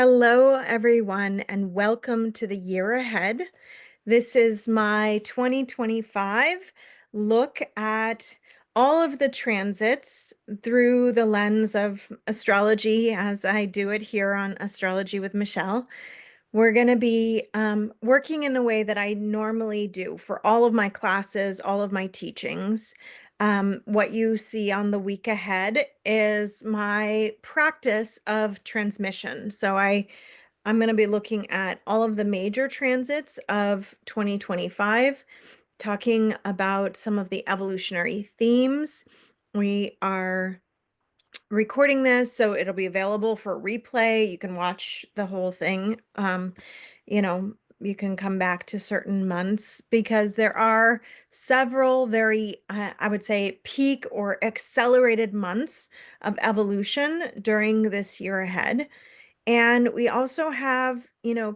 Hello, everyone, and welcome to the year ahead. This is my 2025 look at all of the transits through the lens of astrology, as I do it here on Astrology with Michelle. We're going to be working in a way that I normally do for all of my classes, all of my teachings. What you see on the week ahead is my practice of transmission. I'm going to be looking at all of the major transits of 2025, talking about some of the evolutionary themes. We are recording this, so it'll be available for replay. You can watch the whole thing. You know, you can come back to certain months because there are several very, I would say, peak or accelerated months of evolution during this year ahead. And we also have,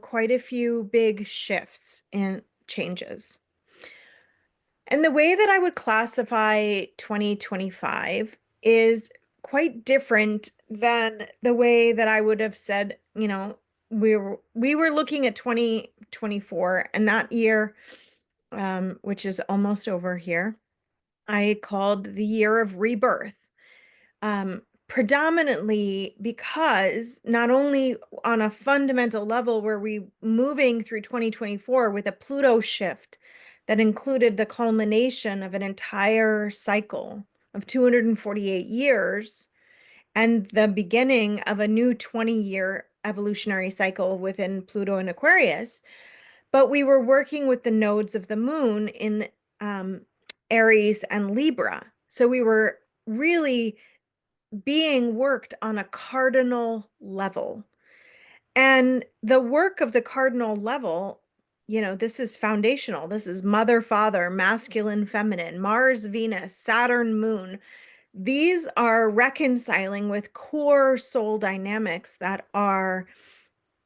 quite a few big shifts and changes. And the way that I would classify 2025 is quite different than the way that I would have said, we were looking at 2024 and that year, which is almost over here, I called the year of rebirth. Predominantly because not only on a fundamental level were we moving through 2024 with a Pluto shift that included the culmination of an entire cycle of 248 years and the beginning of a new 20-year evolutionary cycle within Pluto and Aquarius, but we were working with the nodes of the moon in Aries and Libra. So we were really being worked on a cardinal level. And the work of the cardinal level, this is foundational. This is mother, father, masculine, feminine, Mars, Venus, Saturn, moon. These are reconciling with core soul dynamics that are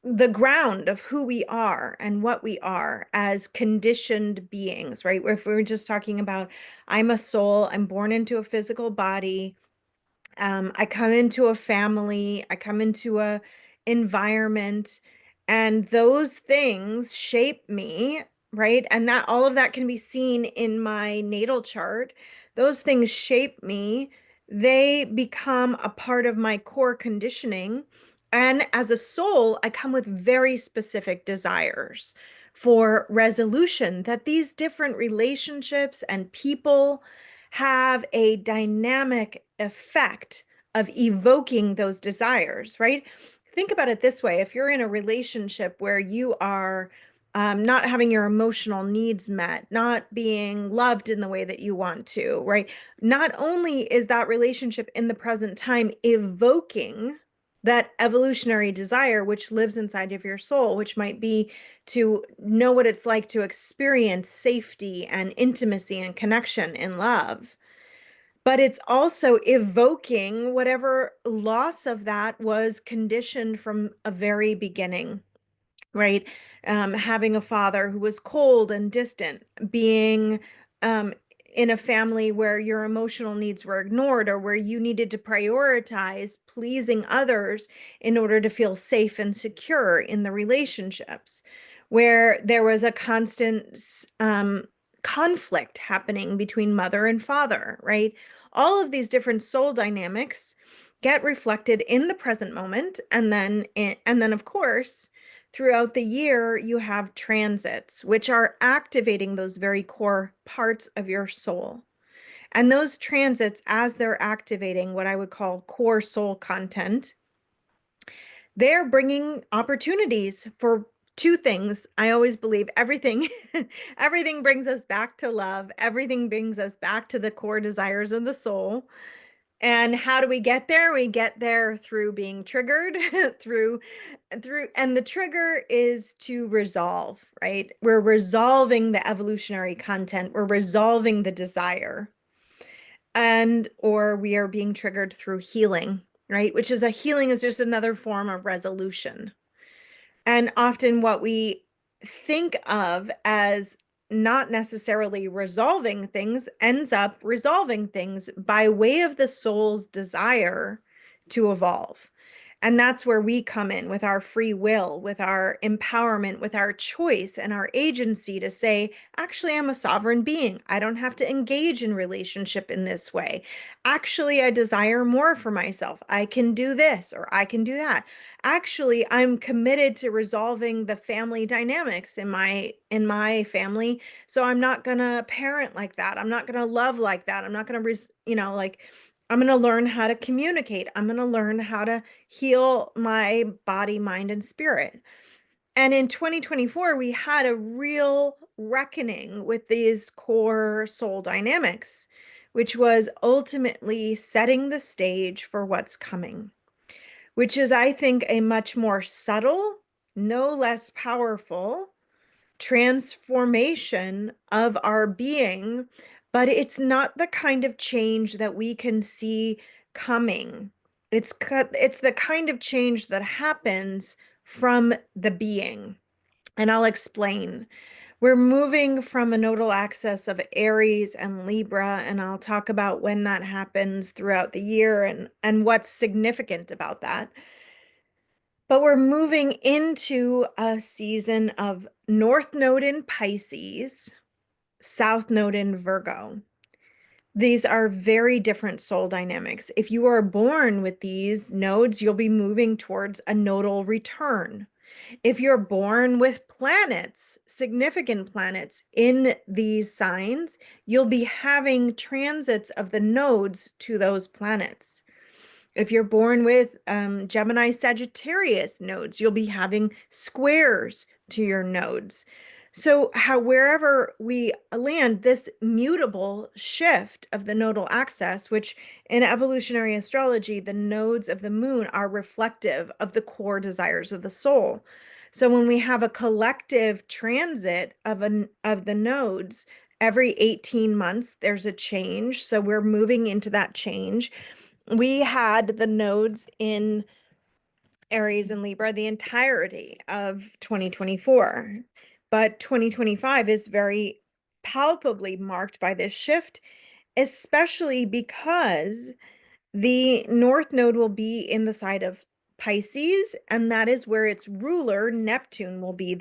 the ground of who we are and what we are as conditioned beings, right? If we're just talking about, I'm a soul, I'm born into a physical body, I come into a family, I come into a environment, and those things shape me, right? And that all of that can be seen in my natal chart. Those things shape me. They become a part of my core conditioning. And as a soul, I come with very specific desires for resolution that these different relationships and people have a dynamic effect of evoking those desires, right? Think about it this way. If you're in a relationship where you are not having your emotional needs met, not being loved in the way that you want to, right? Not only is that relationship in the present time evoking that evolutionary desire, which lives inside of your soul, which might be to know what it's like to experience safety and intimacy and connection and love. But it's also evoking whatever loss of that was conditioned from a very beginning, right? Having a father who was cold and distant, being um, in a family where your emotional needs were ignored or where you needed to prioritize pleasing others in order to feel safe and secure in the relationships, where there was a constant conflict happening between mother and father, right? All of these different soul dynamics get reflected in the present moment, and then of course throughout the year, you have transits, which are activating those very core parts of your soul. And those transits, as they're activating what I would call core soul content, they're bringing opportunities for two things. I always believe everything, everything brings us back to love. Everything brings us back to the core desires of the soul. And how do we get there? We get there through being triggered, and the trigger is to resolve, right? We're resolving the evolutionary content. We're resolving the desire. Or we are being triggered through healing, right? Which is healing is just another form of resolution. And often what we think of as not necessarily resolving things ends up resolving things by way of the soul's desire to evolve. And that's where we come in with our free will, with our empowerment, with our choice and our agency to say, actually, I'm a sovereign being. I don't have to engage in relationship in this way. Actually, I desire more for myself. I can do this or I can do that. Actually, I'm committed to resolving the family dynamics in my family. So I'm not gonna parent like that. I'm not gonna love like that. I'm not gonna, like I'm going to learn how to communicate. I'm going to learn how to heal my body, mind, and spirit. And in 2024, we had a real reckoning with these core soul dynamics, which was ultimately setting the stage for what's coming, which is, I think, a much more subtle, no less powerful transformation of our being, but it's not the kind of change that we can see coming. It's the kind of change that happens from the being. And I'll explain. We're moving from a nodal axis of Aries and Libra, and I'll talk about when that happens throughout the year and what's significant about that. But we're moving into a season of North Node in Pisces, South Node in Virgo. These are very different soul dynamics. If you are born with these nodes, you'll be moving towards a nodal return. If you're born with planets, significant planets in these signs, you'll be having transits of the nodes to those planets. If you're born with Gemini Sagittarius nodes, you'll be having squares to your nodes. So wherever we land, this mutable shift of the nodal axis, which in evolutionary astrology, the nodes of the moon are reflective of the core desires of the soul. So when we have a collective transit of the nodes every 18 months, there's a change. So we're moving into that change. We had the nodes in Aries and Libra the entirety of 2024, but 2025 is very palpably marked by this shift, especially because the North Node will be in the side of Pisces, and that is where its ruler, Neptune, will be.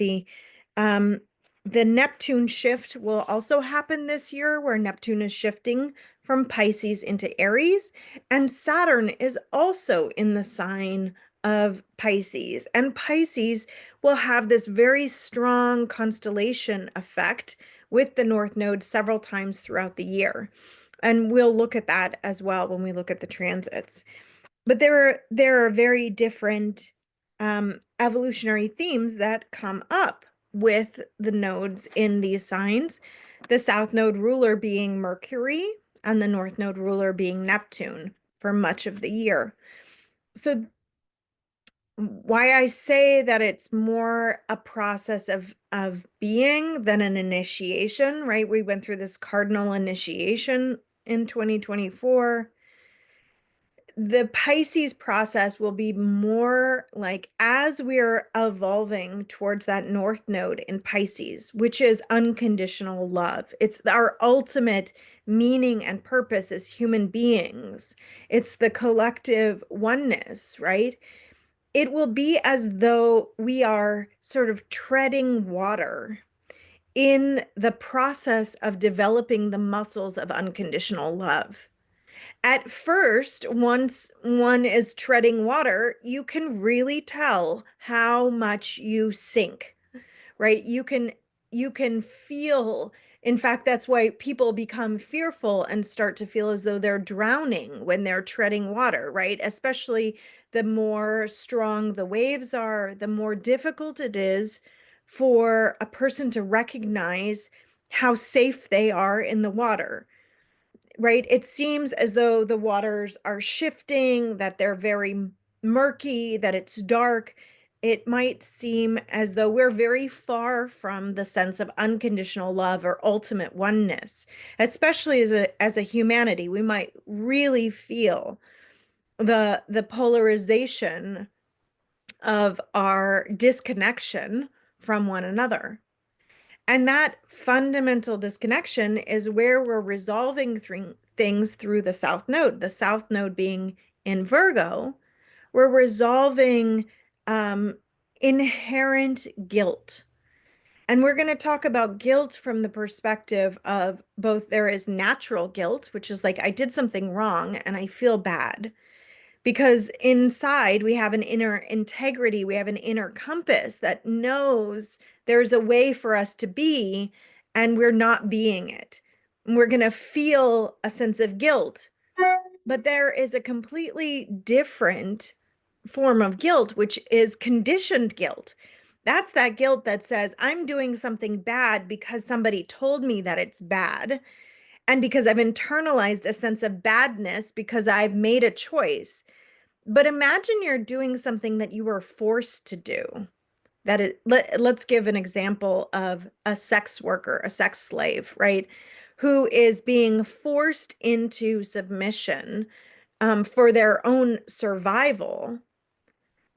The Neptune shift will also happen this year, where Neptune is shifting from Pisces into Aries, and Saturn is also in the sign of Pisces. And Pisces will have this very strong constellation effect with the North Node several times throughout the year. And we'll look at that as well when we look at the transits. But there are very different evolutionary themes that come up with the nodes in these signs. The South Node ruler being Mercury and the North Node ruler being Neptune for much of the year. So why I say that it's more a process of being than an initiation, right? We went through this cardinal initiation in 2024. The Pisces process will be more like as we're evolving towards that North Node in Pisces, which is unconditional love. It's our ultimate meaning and purpose as human beings. It's the collective oneness, right? It will be as though we are sort of treading water in the process of developing the muscles of unconditional love. At first, once one is treading water, you can really tell how much you sink, right? You can feel, in fact, that's why people become fearful and start to feel as though they're drowning when they're treading water, right? Especially the more strong the waves are, the more difficult it is for a person to recognize how safe they are in the water, right? It seems as though the waters are shifting, that they're very murky, that it's dark. It might seem as though we're very far from the sense of unconditional love or ultimate oneness, especially as a humanity. We might really feel the polarization of our disconnection from one another. And that fundamental disconnection is where we're resolving things through the South Node being in Virgo. we're resolving inherent guilt. And we're going to talk about guilt from the perspective of both there is natural guilt, which is like I did something wrong and I feel bad. Because inside we have an inner integrity, we have an inner compass that knows there's a way for us to be, and we're not being it. And we're going to feel a sense of guilt. But there is a completely different form of guilt, which is conditioned guilt. That's that guilt that says, I'm doing something bad because somebody told me that it's bad. And because I've internalized a sense of badness because I've made a choice. But imagine you're doing something that you were forced to do. Let's give an example of a sex worker, a sex slave, right? Who is being forced into submission for their own survival.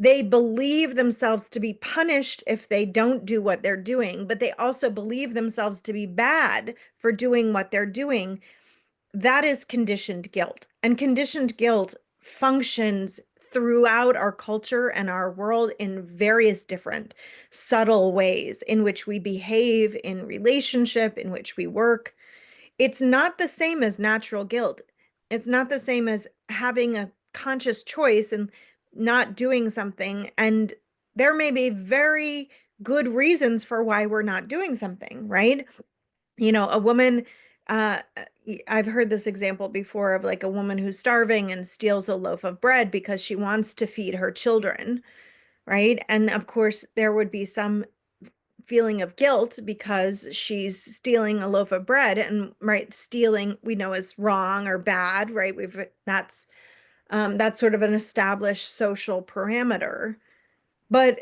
They believe themselves to be punished if they don't do what they're doing, but they also believe themselves to be bad for doing what they're doing. That is conditioned guilt. And conditioned guilt functions throughout our culture and our world in various different subtle ways in which we behave in relationship, in which we work. It's not the same as natural guilt. It's not the same as having a conscious choice and not doing something. And there may be very good reasons for why we're not doing something, right? You know, a woman, uh, I've heard this example before of like a woman who's starving and steals a loaf of bread because she wants to feed her children, right? And of course, there would be some feeling of guilt because she's stealing a loaf of bread, and right, stealing we know is wrong or bad, right? We've that's sort of an established social parameter. But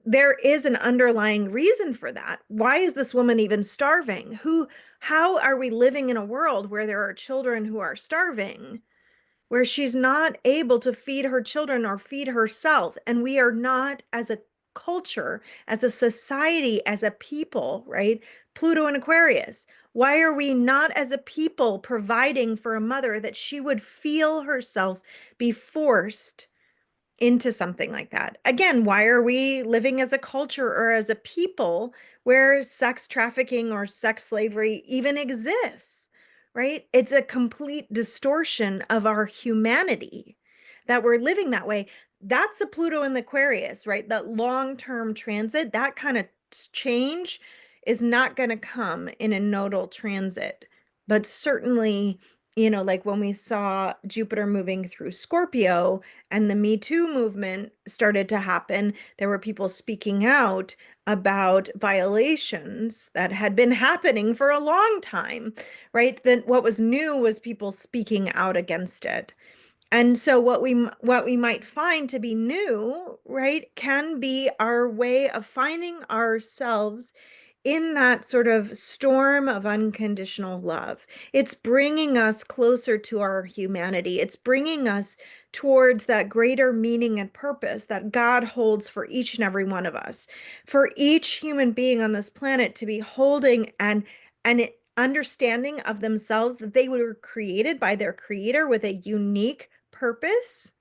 there is an underlying reason for that. Why is this woman even starving? How are we living in a world where there are children who are starving, where she's not able to feed her children or feed herself? And we are not, as a culture, as a society, as a people, right? Pluto and Aquarius. Why are we not, as a people, providing for a mother that she would feel herself be forced into something like that? Again, why are we living as a culture or as a people where sex trafficking or sex slavery even exists, right? It's a complete distortion of our humanity that we're living that way. That's a Pluto in the Aquarius, right? That long-term transit, that kind of change is not going to come in a nodal transit, but certainly, you know, like when we saw Jupiter moving through Scorpio, and the Me Too movement started to happen, there were people speaking out about violations that had been happening for a long time, right? Then what was new was people speaking out against it. And so what we might find to be new, right, can be our way of finding ourselves in that sort of storm of unconditional love. It's bringing us closer to our humanity. It's bringing us towards that greater meaning and purpose that God holds for each and every one of us, for each human being on this planet to be holding and understanding of themselves that they were created by their creator with a unique purpose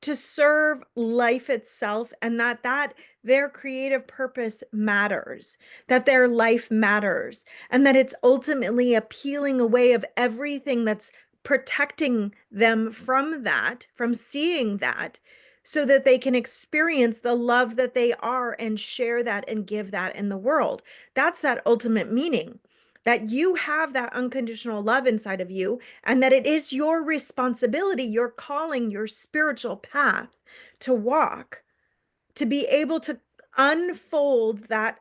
to serve life itself, and that their creative purpose matters, that their life matters, and that it's ultimately a peeling away of everything that's protecting them from that, from seeing that, so that they can experience the love that they are and share that and give that in the world. That's that ultimate meaning, that you have that unconditional love inside of you, and that it is your responsibility, your calling, your spiritual path to walk, to be able to unfold that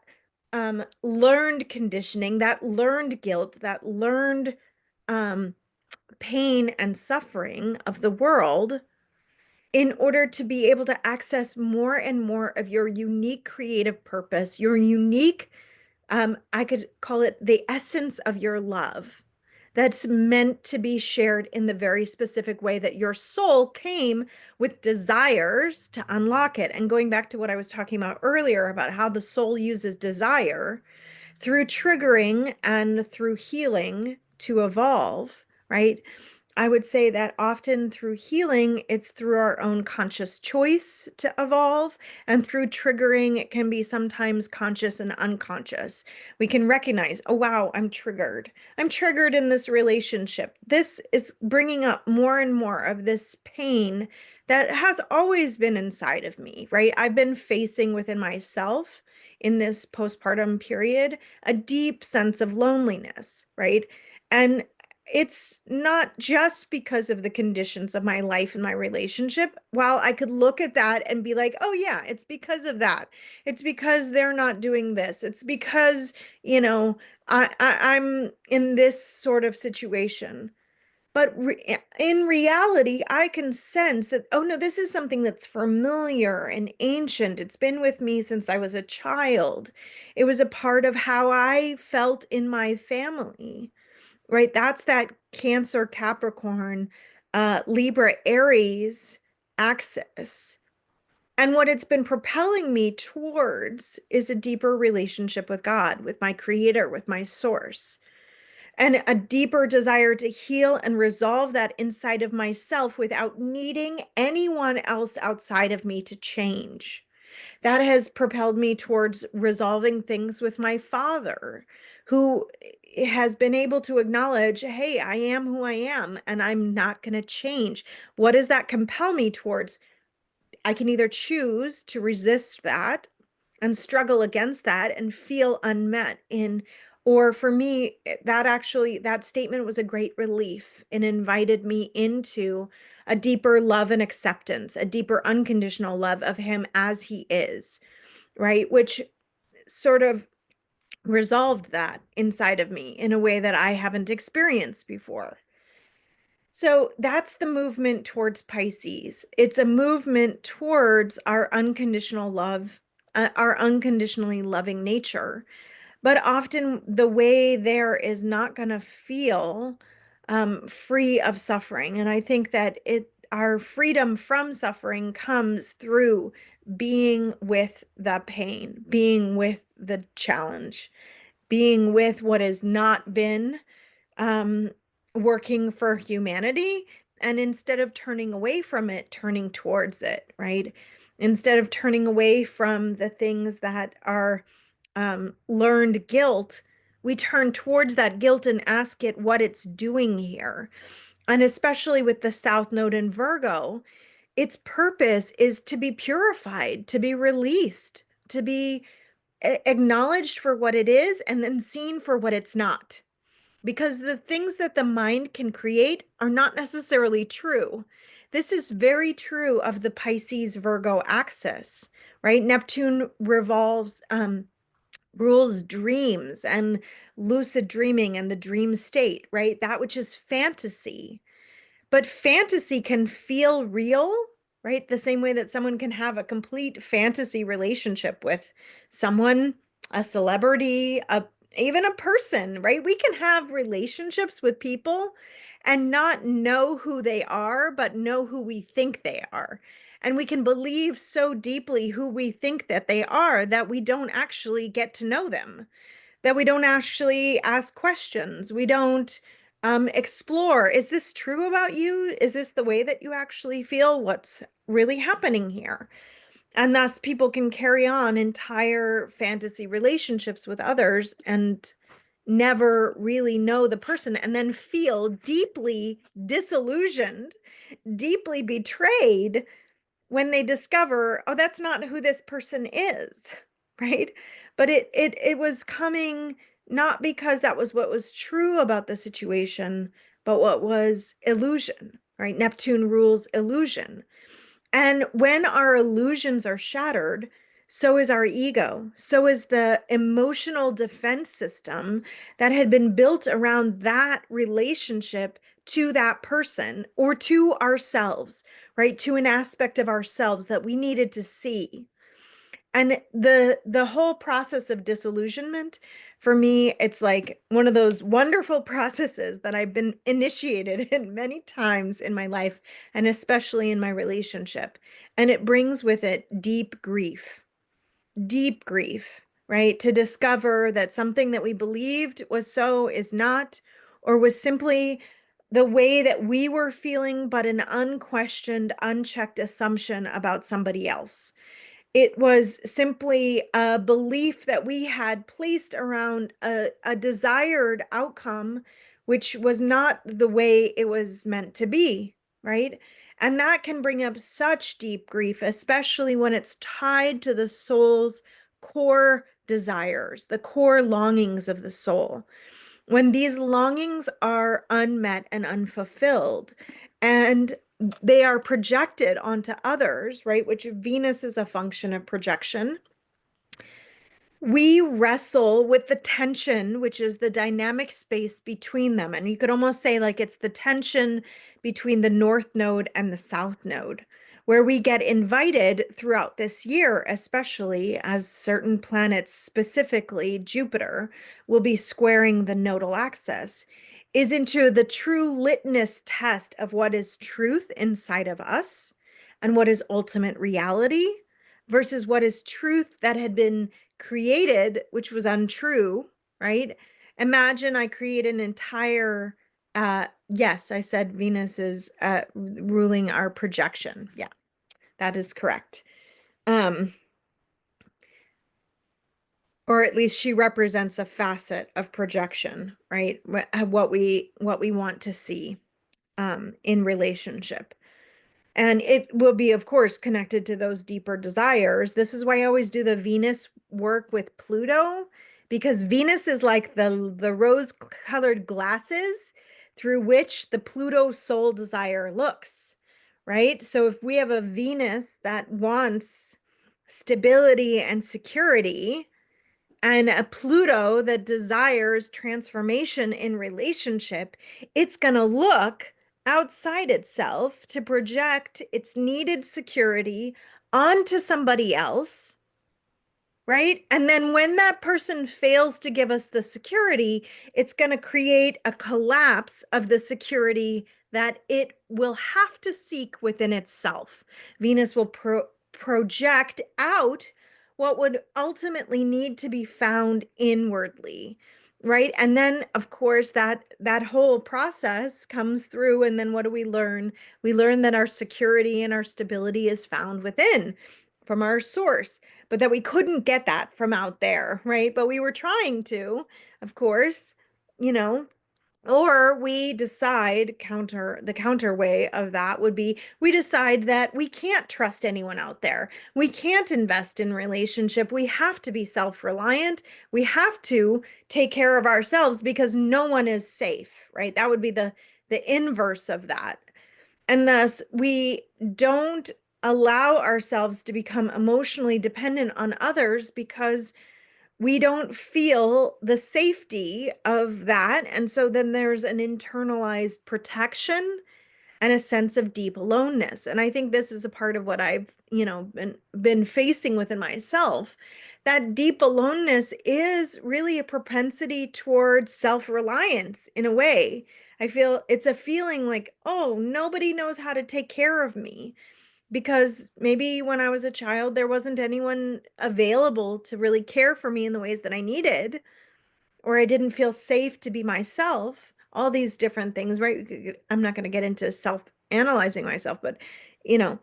learned conditioning, that learned guilt, that learned um, pain and suffering of the world, in order to be able to access more and more of your unique creative purpose, your unique, I could call it the essence of your love, that's meant to be shared in the very specific way that your soul came with desires to unlock it. And going back to what I was talking about earlier about how the soul uses desire through triggering and through healing to evolve, right? I would say that often through healing, it's through our own conscious choice to evolve, and through triggering, it can be sometimes conscious and unconscious. We can recognize, oh, wow, I'm triggered. I'm triggered in this relationship. This is bringing up more and more of this pain that has always been inside of me, right? I've been facing within myself in this postpartum period a deep sense of loneliness, right? And it's not just because of the conditions of my life and my relationship. While I could look at that and be like, oh, yeah, it's because of that. It's because they're not doing this. It's because, you know, I'm in this sort of situation. But in reality, I can sense that, oh no, this is something that's familiar and ancient. It's been with me since I was a child. It was a part of how I felt in my family, right? That's that Cancer, Capricorn, Libra, Aries axis. And what it's been propelling me towards is a deeper relationship with God, with my creator, with my source, and a deeper desire to heal and resolve that inside of myself without needing anyone else outside of me to change. That has propelled me towards resolving things with my father, who has been able to acknowledge, hey, I am who I am, and I'm not going to change. What does that compel me towards? I can either choose to resist that and struggle against that and feel unmet in, or for me, that statement was a great relief and invited me into a deeper love and acceptance, a deeper unconditional love of him as he is, right? Which sort of resolved that inside of me in a way that I haven't experienced before. So that's the movement towards Pisces. It's a movement towards our unconditional love, our unconditionally loving nature. But often the way there is not going to feel free of suffering. And I think that our freedom from suffering comes through being with the pain, being with the challenge, being with what has not been um, working for humanity. And instead of turning away from it, turning towards it, right? Instead of turning away from the things that are learned guilt, we turn towards that guilt and ask it what it's doing here. And especially with the South Node in Virgo, its purpose is to be purified, to be released, to be acknowledged for what it is and then seen for what it's not. Because the things that the mind can create are not necessarily true. This is very true of the Pisces Virgo axis, right? Neptune rules dreams and lucid dreaming and the dream state, right? That which is fantasy. But fantasy can feel real, right? The same way that someone can have a complete fantasy relationship with someone, a celebrity, even a person, right? We can have relationships with people and not know who they are, but know who we think they are. And we can believe so deeply who we think that they are that we don't actually get to know them, that we don't actually ask questions. We don't explore. Is this true about you? Is this the way that you actually feel? What's really happening here? And thus, people can carry on entire fantasy relationships with others and never really know the person, and then feel deeply disillusioned, deeply betrayed when they discover, oh, that's not who this person is, right? But it was coming not because that was what was true about the situation, but what was illusion, right? Neptune rules illusion. And when our illusions are shattered, so is our ego. So is the emotional defense system that had been built around that relationship to that person or to ourselves, right? To an aspect of ourselves that we needed to see. And the whole process of disillusionment, for me, it's like one of those wonderful processes that I've been initiated in many times in my life, and especially in my relationship. And it brings with it deep grief, right? To discover that something that we believed was so is not, or was simply the way that we were feeling, but an unquestioned, unchecked assumption about somebody else. It was simply a belief that we had placed around a desired outcome, which was not the way it was meant to be, right? And that can bring up such deep grief, especially when it's tied to the soul's core desires, the core longings of the soul. When these longings are unmet and unfulfilled, and they are projected onto others, right? Which Venus is a function of projection. We wrestle with the tension, which is the dynamic space between them. And you could almost say like it's the tension between the North Node and the South Node, where we get invited throughout this year, especially as certain planets, specifically Jupiter, will be squaring the nodal axis, is into the true litmus test of what is truth inside of us and what is ultimate reality versus what is truth that had been created, which was untrue, right? Imagine I create an entire, yes, I said Venus is ruling our projection. Yeah, that is correct. Or at least she represents a facet of projection, right? What we want to see in relationship. And it will be, of course, connected to those deeper desires. This is why I always do the Venus work with Pluto, because Venus is like the rose-colored glasses through which the Pluto soul desire looks, right? So if we have a Venus that wants stability and security, and a Pluto that desires transformation in relationship, it's going to look outside itself to project its needed security onto somebody else, right? And then when that person fails to give us the security, it's going to create a collapse of the security that it will have to seek within itself. Venus will project out what would ultimately need to be found inwardly, right? And then of course that whole process comes through, and then what do we learn? We learn that our security and our stability is found within, from our source, but that we couldn't get that from out there, right? But we were trying to, of course, you know. Or we decide, the counter way of that would be we decide that we can't trust anyone out there. We can't invest in relationship. We have to be self-reliant. We have to take care of ourselves because no one is safe, right? That would be the inverse of that. And thus, we don't allow ourselves to become emotionally dependent on others because we don't feel the safety of that. And so then there's an internalized protection and a sense of deep aloneness. And I think this is a part of what I've, been facing within myself. That deep aloneness is really a propensity towards self-reliance in a way. I feel it's a feeling like, oh, nobody knows how to take care of me, because maybe when I was a child, there wasn't anyone available to really care for me in the ways that I needed, or I didn't feel safe to be myself. All these different things, right? I'm not going to get into self-analyzing myself, but you know,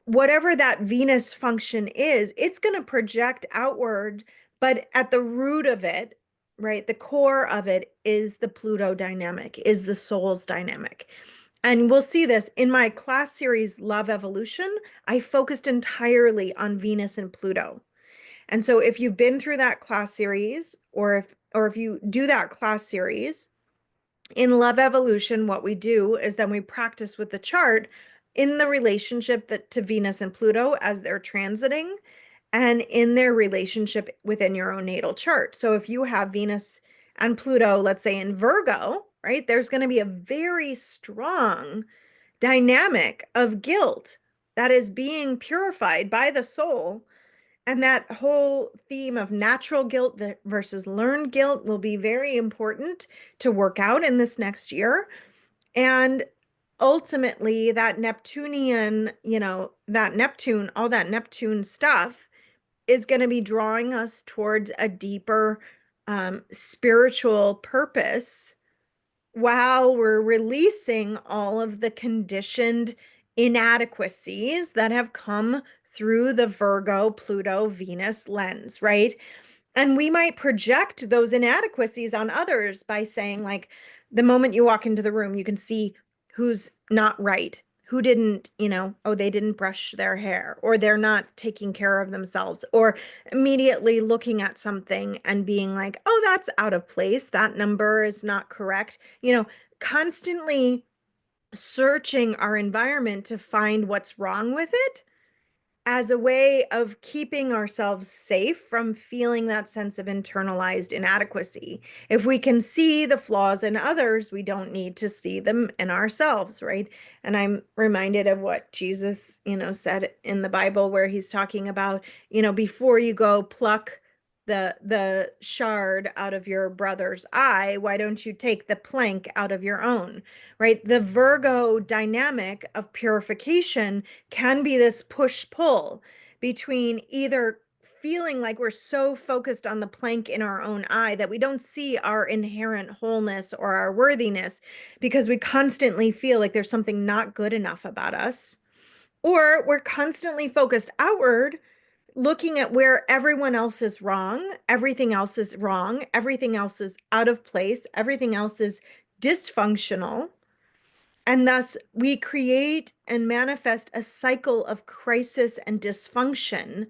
whatever that Venus function is, it's going to project outward, but at the root of it, right, the core of it is the Pluto dynamic, is the soul's dynamic. And we'll see this in my class series, Love Evolution. I focused entirely on Venus and Pluto. And so if you've been through that class series, or if you do that class series, in Love Evolution, what we do is then we practice with the chart in the relationship to Venus and Pluto as they're transiting, and in their relationship within your own natal chart. So if you have Venus and Pluto, let's say in Virgo, right, there's going to be a very strong dynamic of guilt that is being purified by the soul. And that whole theme of natural guilt versus learned guilt will be very important to work out in this next year. And ultimately, that Neptunian, all that Neptune stuff is going to be drawing us towards a deeper spiritual purpose while we're releasing all of the conditioned inadequacies that have come through the Virgo, Pluto, Venus lens, right? And we might project those inadequacies on others by saying, like, the moment you walk into the room, you can see who's not right, who didn't, oh, they didn't brush their hair, or they're not taking care of themselves, or immediately looking at something and being like, oh, that's out of place. That number is not correct. Constantly searching our environment to find what's wrong with it as a way of keeping ourselves safe from feeling that sense of internalized inadequacy. If we can see the flaws in others, we don't need to see them in ourselves, right? And I'm reminded of what Jesus, said in the Bible, where he's talking about, before you go pluck the shard out of your brother's eye, why don't you take the plank out of your own, right? The Virgo dynamic of purification can be this push-pull between either feeling like we're so focused on the plank in our own eye that we don't see our inherent wholeness or our worthiness because we constantly feel like there's something not good enough about us, or we're constantly focused outward, looking at where everyone else is wrong, everything else is wrong, everything else is out of place, everything else is dysfunctional. And thus, we create and manifest a cycle of crisis and dysfunction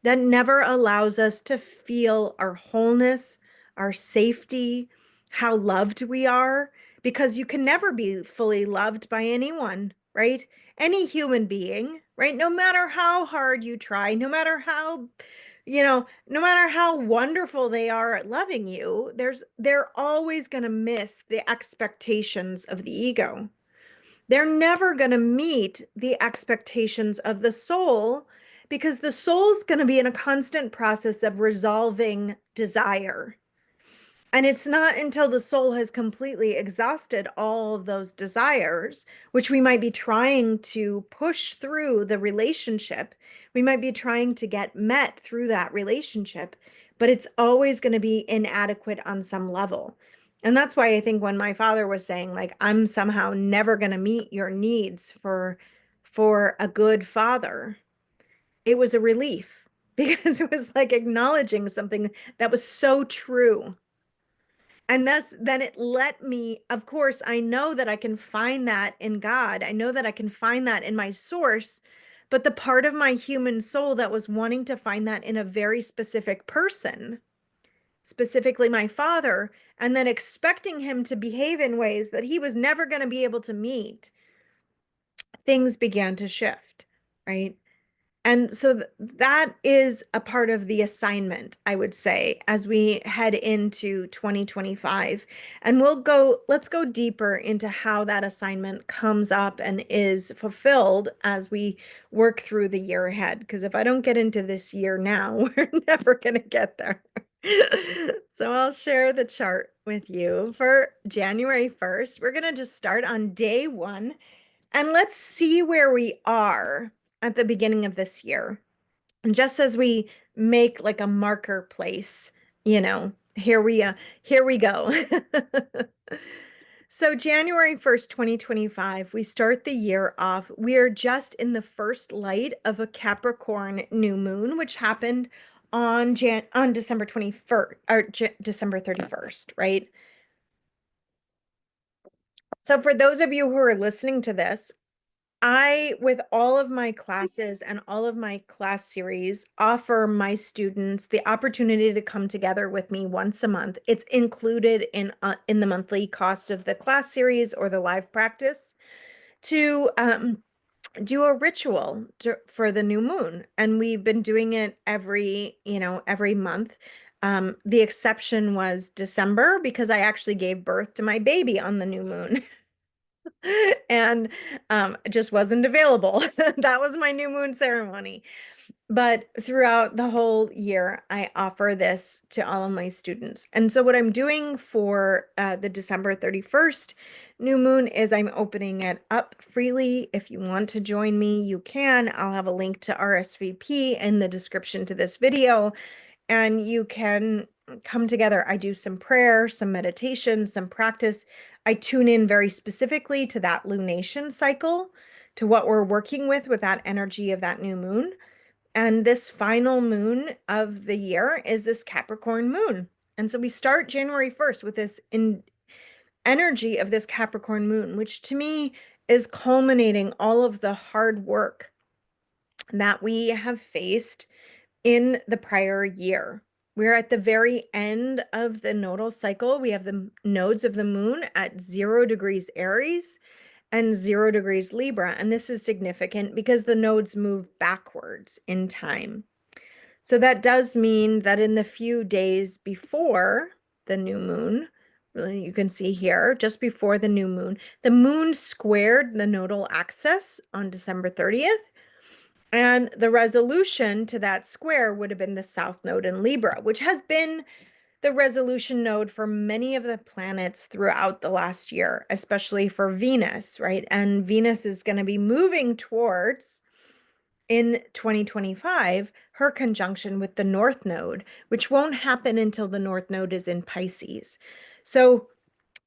that never allows us to feel our wholeness, our safety, how loved we are, because you can never be fully loved by anyone, right? Any human being, right? No matter how hard you try, no matter how, no matter how wonderful they are at loving you, they're always going to miss the expectations of the ego. They're never going to meet the expectations of the soul, because the soul's going to be in a constant process of resolving desire. And it's not until the soul has completely exhausted all of those desires, which we might be trying to push through the relationship. We might be trying to get met through that relationship, but it's always going to be inadequate on some level. And that's why I think when my father was saying, like, I'm somehow never going to meet your needs for a good father, it was a relief because it was like acknowledging something that was so true. And then it let me, of course, I know that I can find that in God. I know that I can find that in my source, but the part of my human soul that was wanting to find that in a very specific person, specifically my father, and then expecting him to behave in ways that he was never going to be able to meet, things began to shift, right? And so that is a part of the assignment, I would say, as we head into 2025. And let's go deeper into how that assignment comes up and is fulfilled as we work through the year ahead. Because if I don't get into this year now, we're never going to get there. So I'll share the chart with you for January 1st. We're going to just start on day 1. And let's see where we are at the beginning of this year. And just as we make like a marker place, here we go. So January 1st, 2025, we start the year off. We are just in the first light of a Capricorn new moon, which happened on December 21st or December 31st, right? So for those of you who are listening to this, with all of my classes and all of my class series, offer my students the opportunity to come together with me once a month. It's included in the monthly cost of the class series or the live practice to do a ritual for the new moon. And we've been doing it every month. The exception was December because I actually gave birth to my baby on the new moon. And it just wasn't available. That was my new moon ceremony. But throughout the whole year, I offer this to all of my students. And so what I'm doing for the December 31st new moon is I'm opening it up freely. If you want to join me, you can. I'll have a link to RSVP in the description to this video, and you can come together. I do some prayer, some meditation, some practice. I tune in very specifically to that lunation cycle, to what we're working with that energy of that new moon. And this final moon of the year is this Capricorn moon. And so we start January 1st with this energy of this Capricorn moon, which to me is culminating all of the hard work that we have faced in the prior year. We're at the very end of the nodal cycle. We have the nodes of the moon at 0 degrees Aries and 0 degrees Libra. And this is significant because the nodes move backwards in time. So that does mean that in the few days before the new moon, really you can see here, just before the moon squared the nodal axis on December 30th. And the resolution to that square would have been the south node in Libra, which has been the resolution node for many of the planets throughout the last year, especially for Venus, right? And Venus is going to be moving towards, in 2025, her conjunction with the North Node, which won't happen until the North Node is in Pisces. So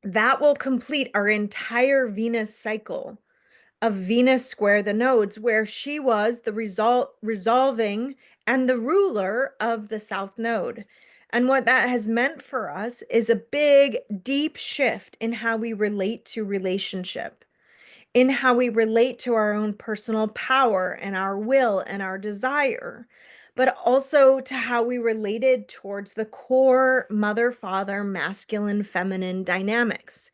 that will complete our entire Venus cycle of Venus square the nodes, where she was the resolving and the ruler of the South Node. And what that has meant for us is a big, deep shift in how we relate to relationship, in how we relate to our own personal power and our will and our desire, but also to how we related towards the core mother-father, masculine, feminine dynamics.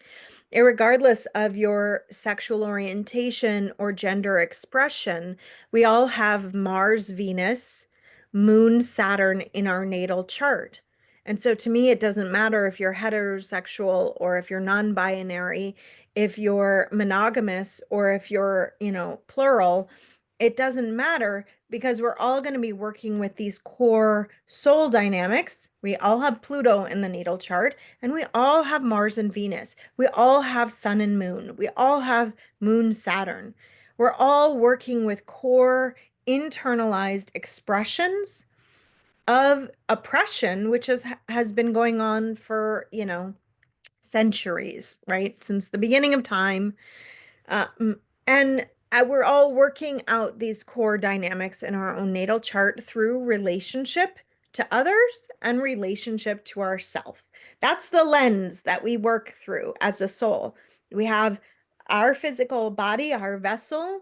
Irregardless of your sexual orientation or gender expression, we all have Mars, Venus, Moon, Saturn in our natal chart. And so to me, it doesn't matter if you're heterosexual or if you're non-binary, if you're monogamous or if you're, plural. It doesn't matter because we're all going to be working with these core soul dynamics. We all have Pluto in the natal chart, and we all have Mars and Venus. We all have Sun and Moon. We all have Moon, Saturn. We're all working with core internalized expressions of oppression, which has been going on for, centuries, right? Since the beginning of time. And we're all working out these core dynamics in our own natal chart through relationship to others and relationship to ourself. That's the lens that we work through as a soul. We have our physical body, our vessel,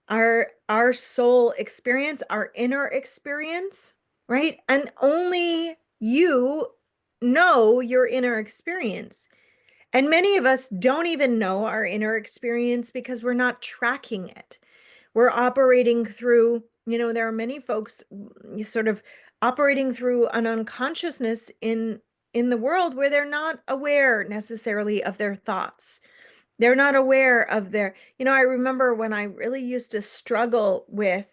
our soul experience, our inner experience, right? And only you know your inner experience. And many of us don't even know our inner experience because we're not tracking it. We're operating through, there are many folks sort of operating through an unconsciousness in the world where they're not aware necessarily of their thoughts. They're not aware of their, I remember when I really used to struggle with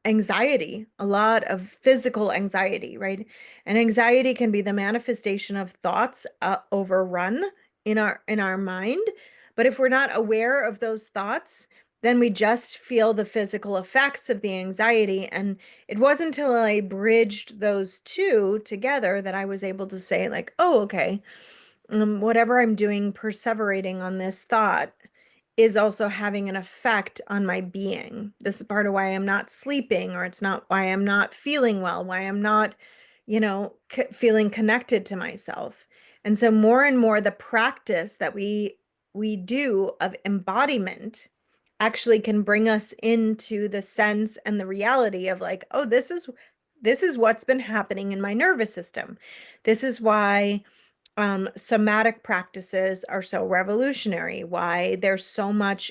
anxiety, a lot of physical anxiety, right? And anxiety can be the manifestation of thoughts overrun in our mind. But if we're not aware of those thoughts, then we just feel the physical effects of the anxiety. And it wasn't until I bridged those two together that I was able to say, like, oh, okay, whatever I'm doing, perseverating on this thought is also having an effect on my being. This is part of why I'm not sleeping, or it's not why I'm not feeling well, why I'm not, feeling connected to myself. And so more and more the practice that we do of embodiment actually can bring us into the sense and the reality of like, oh, this is what's been happening in my nervous system. This is why somatic practices are so revolutionary, why there's so much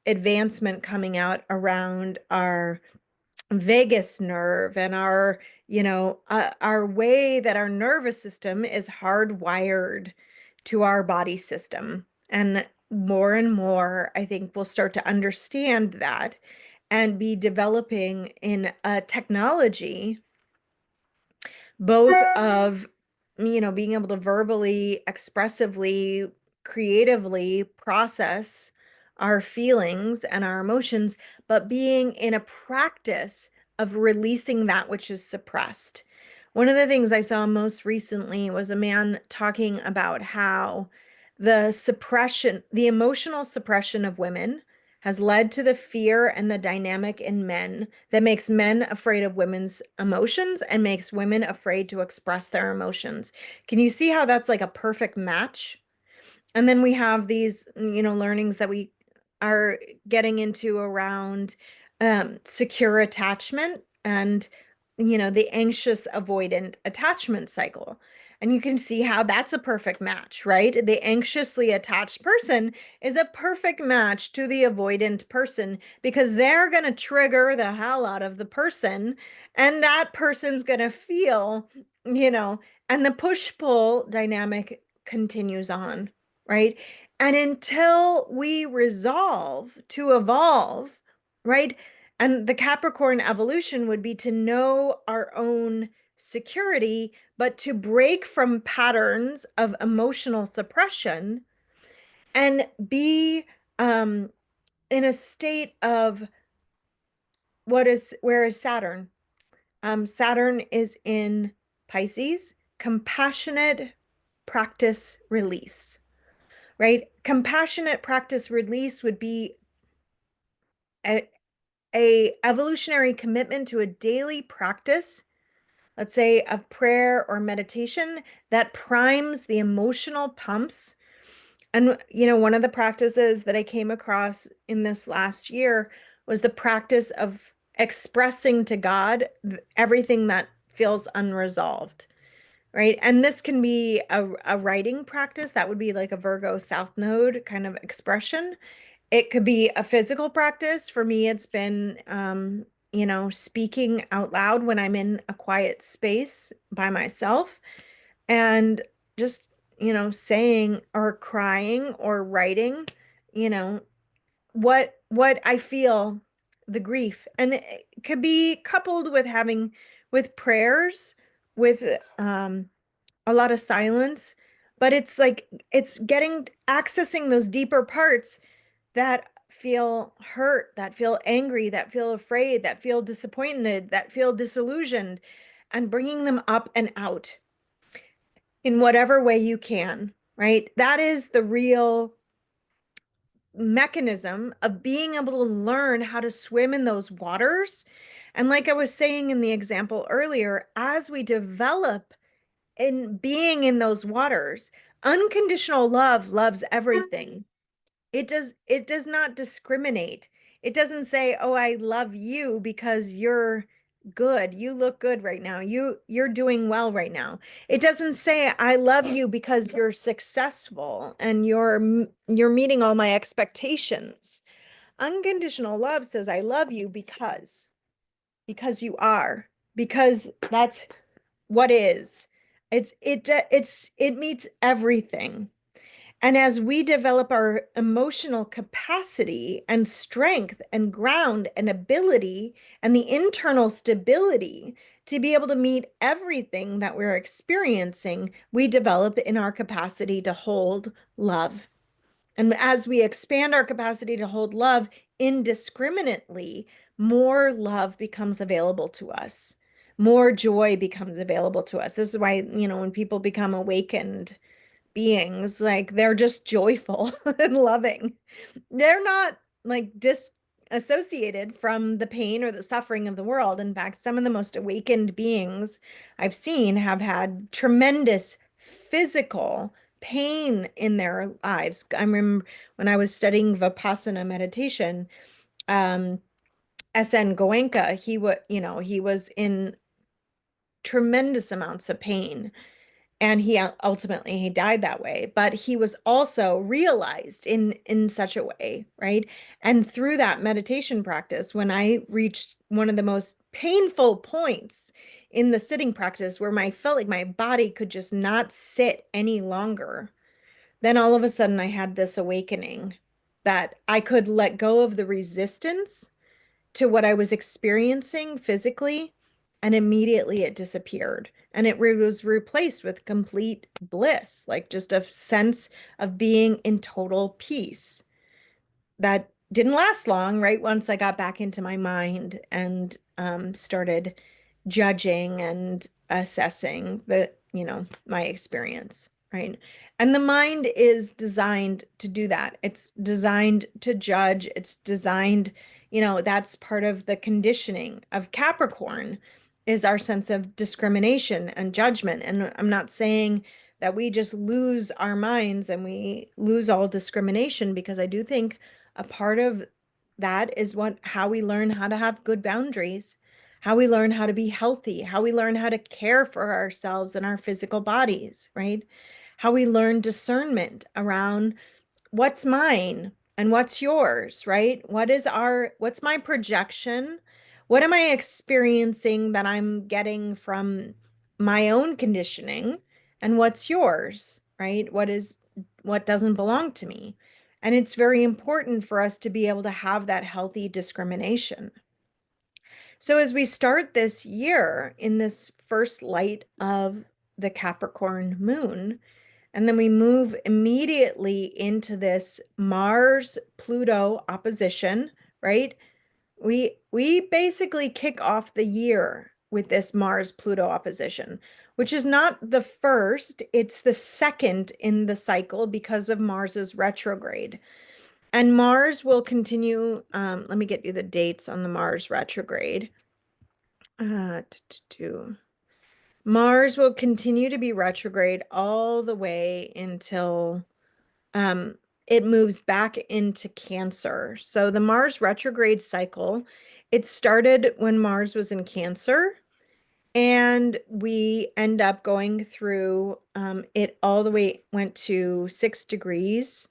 advancement coming out around our vagus nerve and our way that our nervous system is hardwired to our body system. And more, I think we'll start to understand that and be developing in a technology both of being able to verbally, expressively, creatively process our feelings and our emotions, but being in a practice of releasing that which is suppressed, One of the things I saw most recently was a man talking about how the suppression, the emotional suppression of women has led to the fear and the dynamic in men that makes men afraid of women's emotions and makes women afraid to express their emotions. Can you see how that's like a perfect match? And then we have these, learnings that we are getting into around secure attachment and, the anxious avoidant attachment cycle. And you can see how that's a perfect match, right? The anxiously attached person is a perfect match to the avoidant person because they're going to trigger the hell out of the person, and that person's going to feel, and the push-pull dynamic continues on, right? And until we resolve to evolve, right? And the Capricorn evolution would be to know our own security, but to break from patterns of emotional suppression and be um, in a state of where is Saturn? Saturn is in Pisces, compassionate practice release, right? Compassionate practice release would be a, a evolutionary commitment to a daily practice, let's say of prayer or meditation, that primes the emotional pumps. And, one of the practices that I came across in this last year was the practice of expressing to God everything that feels unresolved. Right. And this can be a writing practice that would be like a Virgo South Node kind of expression. It could be a physical practice. For me, it's been, speaking out loud when I'm in a quiet space by myself and just, saying or crying or writing, you know, what I feel, the grief. And it could be coupled with with prayers, with a lot of silence, but it's like it's getting accessing those deeper parts that feel hurt, that feel angry, that feel afraid, that feel disappointed, that feel disillusioned, and bringing them up and out in whatever way you can, right? That is the real mechanism of being able to learn how to swim in those waters. And like I was saying in the example earlier, as we develop in being in those waters, unconditional love loves everything. It does not discriminate. It doesn't say, "Oh, I love you because you're good. You look good right now. You're doing well right now." It doesn't say, "I love you because you're successful and you're meeting all my expectations." Unconditional love says, "I love you because you are, because that's what is." It meets everything. And as we develop our emotional capacity and strength and ground and ability and the internal stability to be able to meet everything that we're experiencing, we develop in our capacity to hold love. And as we expand our capacity to hold love indiscriminately, more love becomes available to us. More joy becomes available to us. This is why, when people become awakened beings, like they're just joyful and loving. They're not like disassociated from the pain or the suffering of the world. In fact, some of the most awakened beings I've seen have had tremendous physical pain in their lives. I remember when I was studying Vipassana meditation, um, SN Goenka, he was in tremendous amounts of pain, and he died that way, but he was also realized in such a way, right? And through that meditation practice, when I reached one of the most painful points in the sitting practice where I felt like my body could just not sit any longer, then all of a sudden I had this awakening that I could let go of the resistance to what I was experiencing physically, and immediately it disappeared. And it was replaced with complete bliss, like just a sense of being in total peace that didn't last long, right? Once I got back into my mind and started, judging and assessing my experience, right? And the mind is designed to do that. It's designed to judge. It's designed, that's part of the conditioning of Capricorn is our sense of discrimination and judgment. And I'm not saying that we just lose our minds and we lose all discrimination, because I do think a part of that is how we learn how to have good boundaries, how we learn how to be healthy, how we learn how to care for ourselves and our physical bodies, right? How we learn discernment around what's mine and what's yours, right? What's my projection? What am I experiencing that I'm getting from my own conditioning? And what's yours, right? What doesn't belong to me? And it's very important for us to be able to have that healthy discrimination. So as we start this year in this first light of the Capricorn moon, and then we move immediately into this Mars-Pluto opposition, right? We basically kick off the year with this Mars-Pluto opposition, which is not the first, it's the second in the cycle because of Mars's retrograde. And Mars will continue, let me get you the dates on the Mars retrograde. Uh, Mars will continue to be retrograde all the way until um, it moves back into Cancer. So the Mars retrograde cycle, it started when Mars was in Cancer, and we end up going through it all the way went to 6 degrees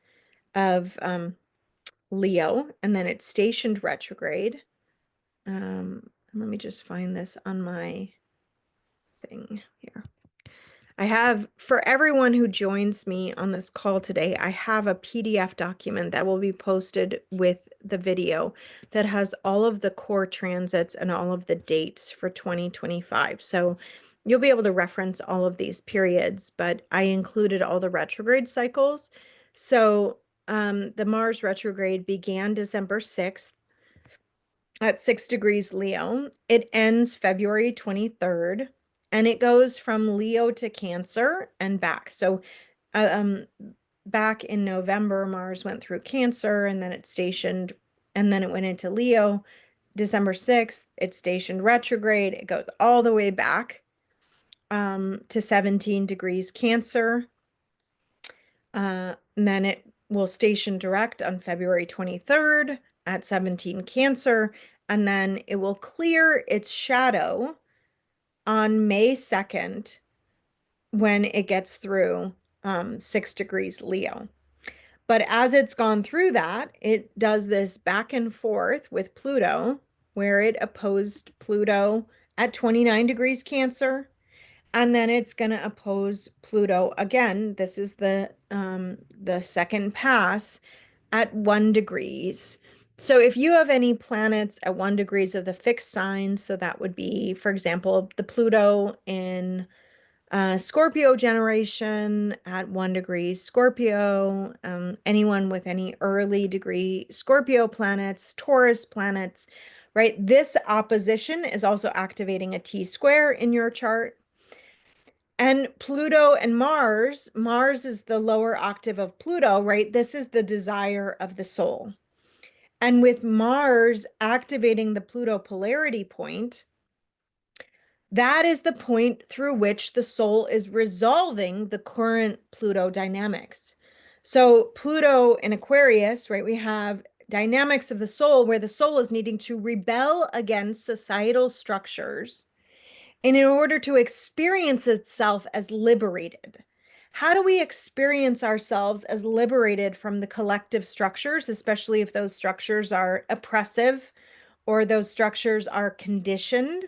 of Leo, and then it stationed retrograde. Let me just find this on my thing here. I have, for everyone who joins me on this call today, I have a PDF document that will be posted with the video that has all of the core transits and all of the dates for 2025. So you'll be able to reference all of these periods, but I included all the retrograde cycles. So the Mars retrograde began December 6th at 6 degrees Leo. It ends February 23rd, and it goes from Leo to Cancer and back. So back in November, Mars went through Cancer, and then it stationed, and then it went into Leo. December 6th, it stationed retrograde. It goes all the way back to 17 degrees Cancer. And then it will station direct on February 23rd at 17 Cancer, and then it will clear its shadow on May 2nd when it gets through 6 degrees Leo. But as it's gone through that, it does this back and forth with Pluto, where it opposed Pluto at 29 degrees Cancer, and then it's going to oppose Pluto again. This is the second pass at 1 degrees. So if you have any planets at 1 degrees of the fixed signs, so that would be, for example, the Pluto in Scorpio generation at 1 degree Scorpio, anyone with any early degree Scorpio planets, Taurus planets, right? This opposition is also activating a T-square in your chart. And Pluto and Mars is the lower octave of Pluto, right? This is the desire of the soul. And with Mars activating the Pluto polarity point, that is the point through which the soul is resolving the current Pluto dynamics. So Pluto in Aquarius, right? We have dynamics of the soul where the soul is needing to rebel against societal structures, and in order to experience itself as liberated. How do we experience ourselves as liberated from the collective structures, especially if those structures are oppressive or those structures are conditioned?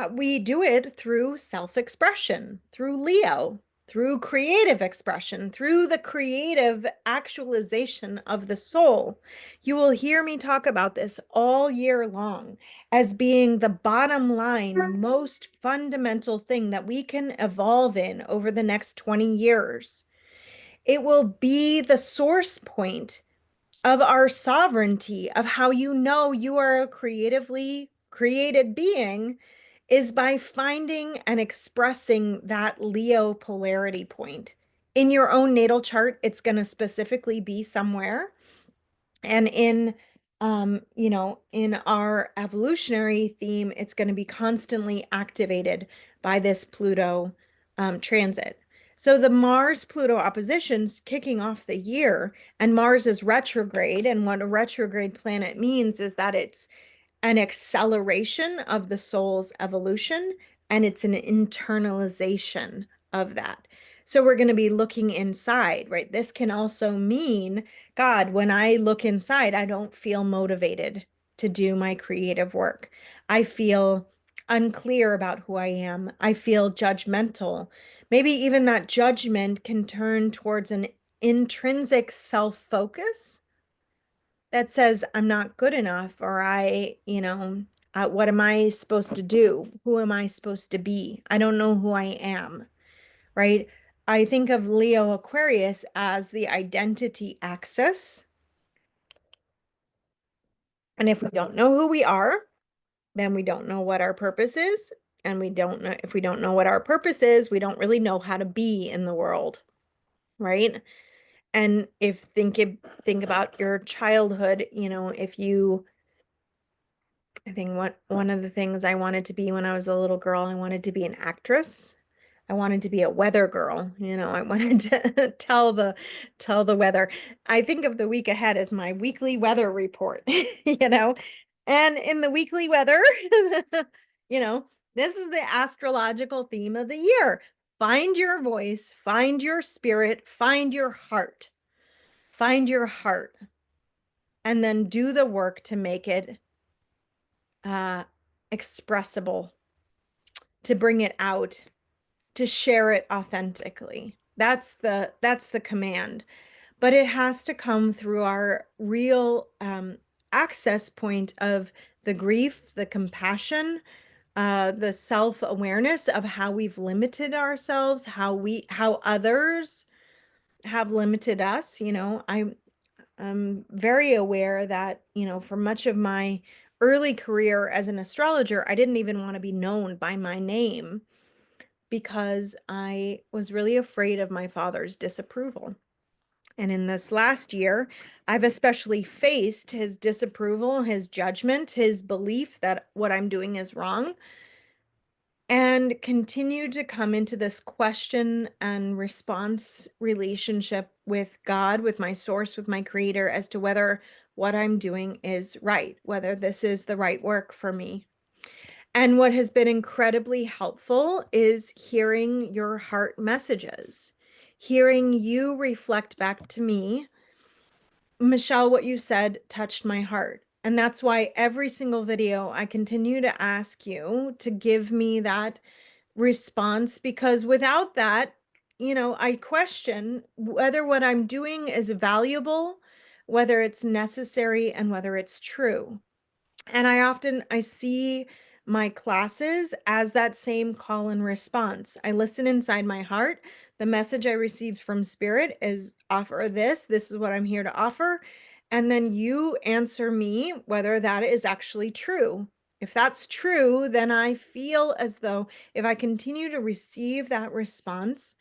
We do it through self-expression, through Leo, through creative expression, through the creative actualization of the soul. You will hear me talk about this all year long as being the bottom line, most fundamental thing that we can evolve in over the next 20 years. It will be the source point of our sovereignty, of how you know you are a creatively created being is by finding and expressing that Leo polarity point. In your own natal chart, it's going to specifically be somewhere. And in our evolutionary theme, it's going to be constantly activated by this Pluto transit. So the Mars-Pluto opposition's kicking off the year, and Mars is retrograde. And what a retrograde planet means is that it's an acceleration of the soul's evolution, and it's an internalization of that. So we're going to be looking inside, right? This can also mean, God, when I look inside, I don't feel motivated to do my creative work. I feel unclear about who I am. I feel judgmental. Maybe even that judgment can turn towards an intrinsic self-focus that says I'm not good enough, or what am I supposed to do? Who am I supposed to be? I don't know who I am, right? I think of Leo Aquarius as the identity axis. And if we don't know who we are, then we don't know what our purpose is. And if we don't know what our purpose is, we don't really know how to be in the world, right? And think about your childhood, if you I think one of the things I wanted to be when I was a little girl, I wanted to be an actress. I wanted to be a weather girl. I wanted to tell the weather. I think of the week ahead as my weekly weather report, you know. And in the weekly weather, you know, this is the astrological theme of the year. Find your voice, find your spirit, find your heart. Find your heart, and then do the work to make it expressible, to bring it out, to share it authentically. That's the command. But it has to come through our real access point of the grief, the compassion, the self-awareness of how we've limited ourselves, how others have limited us. I'm very aware that, for much of my early career as an astrologer, I didn't even want to be known by my name because I was really afraid of my father's disapproval. And in this last year, I've especially faced his disapproval, his judgment, his belief that what I'm doing is wrong, and continue to come into this question and response relationship with God, with my source, with my creator, as to whether what I'm doing is right, whether this is the right work for me. And what has been incredibly helpful is hearing your heart messages, hearing you reflect back to me, Michelle, what you said touched my heart. And that's why every single video I continue to ask you to give me that response, because without that, I question whether what I'm doing is valuable, whether it's necessary, and whether it's true. And I see my classes as that same call and response. I listen inside my heart. The message I received from spirit is offer this. This is what I'm here to offer. And then you answer me whether that is actually true. If that's true, then I feel as though if I continue to receive that response,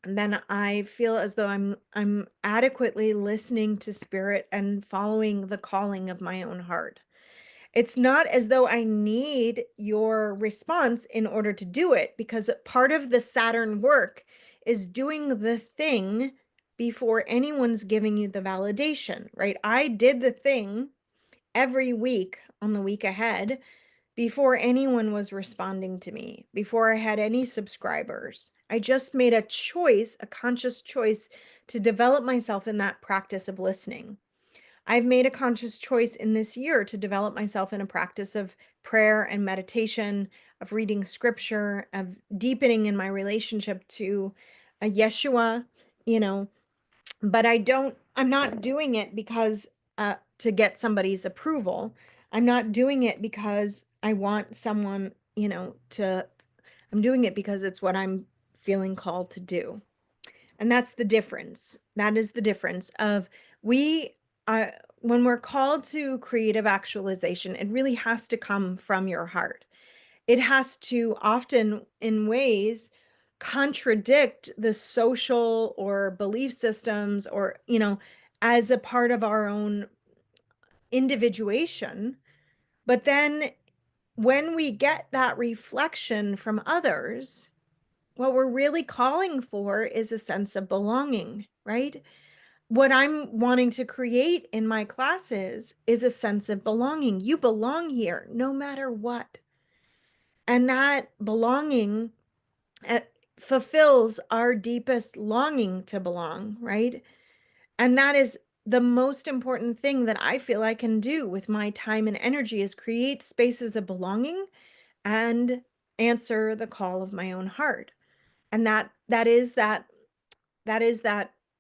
then I feel as though I'm adequately listening to spirit and following the calling of my own heart. It's not as though I need your response in order to do it, because part of the Saturn work is doing the thing before anyone's giving you the validation, right? I did the thing every week on the week ahead before anyone was responding to me, before I had any subscribers. I just made a choice, a conscious choice, to develop myself in that practice of listening. I've made a conscious choice in this year to develop myself in a practice of prayer and meditation, of reading scripture, of deepening in my relationship to a Yeshua, you know, but I'm not doing it because to get somebody's approval. I'm not doing it because I want someone, I'm doing it because it's what I'm feeling called to do. And that's the difference. That is the difference of we, when we're called to creative actualization, it really has to come from your heart. It has to often, in ways, contradict the social or belief systems, or, as a part of our own individuation. But then when we get that reflection from others, what we're really calling for is a sense of belonging, right? What I'm wanting to create in my classes is a sense of belonging. You belong here no matter what. And that belonging uh, fulfills our deepest longing to belong, right? And that is the most important thing that I feel I can do with my time and energy, is create spaces of belonging and answer the call of my own heart. And that is that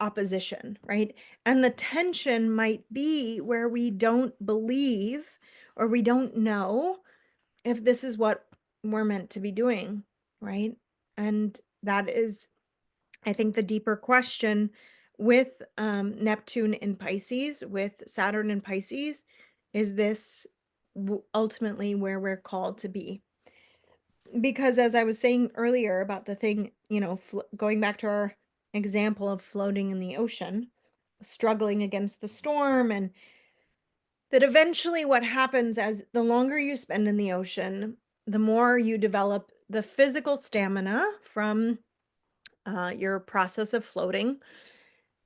opposition, right? And the tension might be where we don't believe, or we don't know if this is what we're meant to be doing, right? And that is, I think, the deeper question with Neptune in Pisces, with Saturn in Pisces. Is this ultimately where we're called to be? Because as I was saying earlier about the thing, going back to our example of floating in the ocean, struggling against the storm, and that eventually what happens, as the longer you spend in the ocean, the more you develop the physical stamina from your process of floating.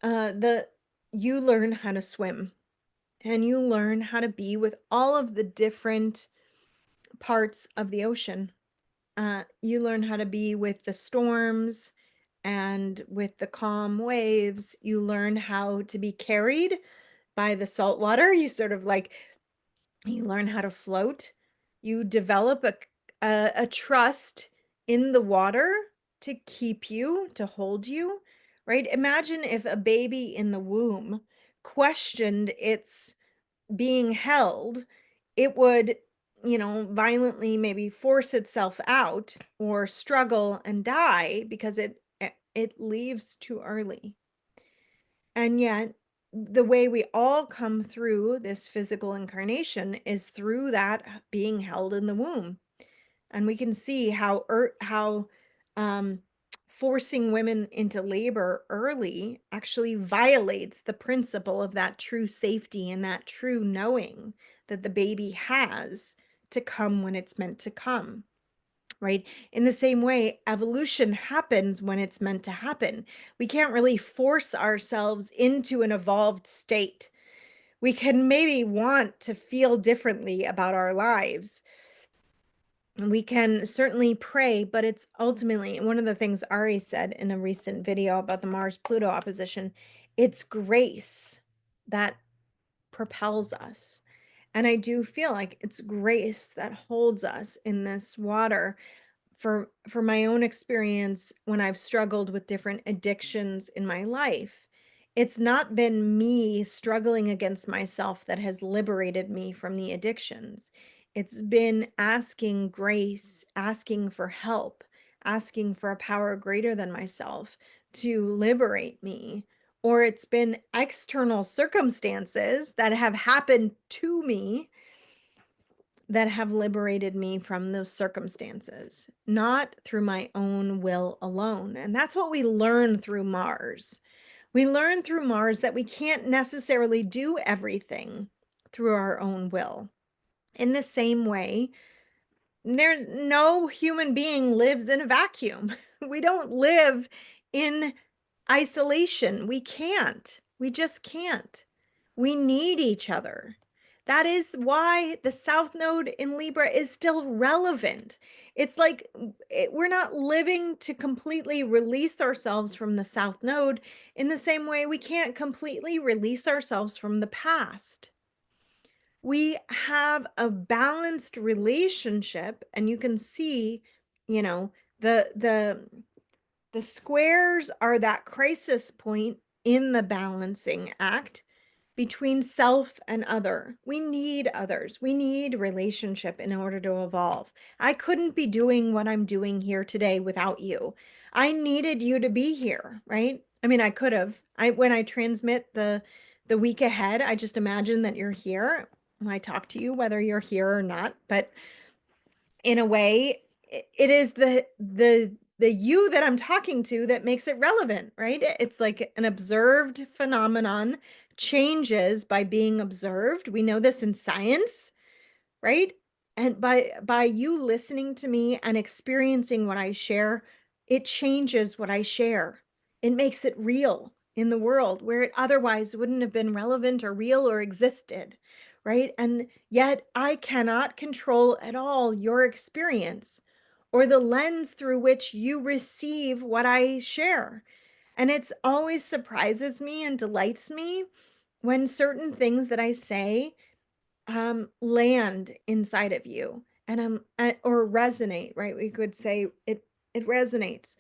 The You learn how to swim, and you learn how to be with all of the different parts of the ocean. You learn how to be with the storms and with the calm waves. You learn how to be carried by the salt water. You learn how to float. You develop a trust in the water to keep you, to hold you, right? Imagine if a baby in the womb questioned its being held. It would, violently maybe force itself out, or struggle and die because it leaves too early. And yet, the way we all come through this physical incarnation is through that being held in the womb. And we can see how um, forcing women into labor early actually violates the principle of that true safety and that true knowing that the baby has to come when it's meant to come. Right? In the same way, evolution happens when it's meant to happen. We can't really force ourselves into an evolved state. We can maybe want to feel differently about our lives. We can certainly pray, but it's ultimately one of the things Ari said in a recent video about the Mars-Pluto opposition. It's grace that propels us. And I do feel like it's grace that holds us in this water. For my own experience, when I've struggled with different addictions in my life, it's not been me struggling against myself that has liberated me from the addictions. It's been asking grace, asking for help, asking for a power greater than myself to liberate me. Or it's been external circumstances that have happened to me that have liberated me from those circumstances, not through my own will alone. And that's what we learn through Mars. We learn through Mars that we can't necessarily do everything through our own will. In the same way, there's no human being lives in a vacuum. We don't live in isolation. We can't. We just can't. We need each other. That is why the South Node in Libra is still relevant. It's like we're not living to completely release ourselves from the South Node in the same way we can't completely release ourselves from the past. We have a balanced relationship, and you can see, you know, the squares are that crisis point in the balancing act between self and other. We need others. We need relationship in order to evolve. I couldn't be doing what I'm doing here today without you. I needed you to be here, right? I mean, I could have. When I transmit the week ahead. I just imagine that you're here when I talk to you, whether you're here or not. But in a way, it is the you that I'm talking to that makes it relevant, right? It's like an observed phenomenon changes by being observed. We know this in science, right? And by you listening to me and experiencing what I share, it changes what I share. It makes it real in the world where it otherwise wouldn't have been relevant or real or existed, right? And yet I cannot control at all your experience or the lens through which you receive what I share. And it's always surprises me and delights me when certain things that I say land inside of you and or resonate, right? We could say it resonates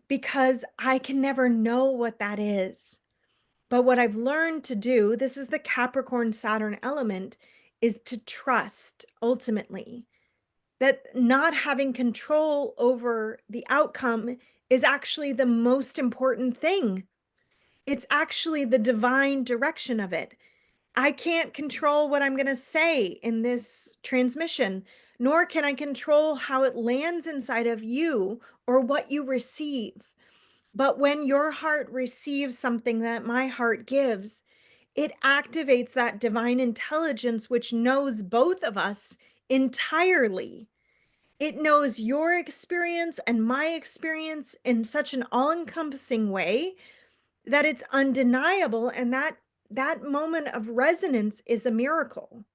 because I can never know what that is. But what I've learned to do, this is the Capricorn Saturn element, is to trust ultimately that not having control over the outcome is actually the most important thing. It's actually the divine direction of it. I can't control what I'm going to say in this transmission, nor can I control how it lands inside of you or what you receive. But when your heart receives something that my heart gives, it activates that divine intelligence, which knows both of us entirely. It knows your experience and my experience in such an all-encompassing way that it's undeniable, and that moment of resonance is a miracle.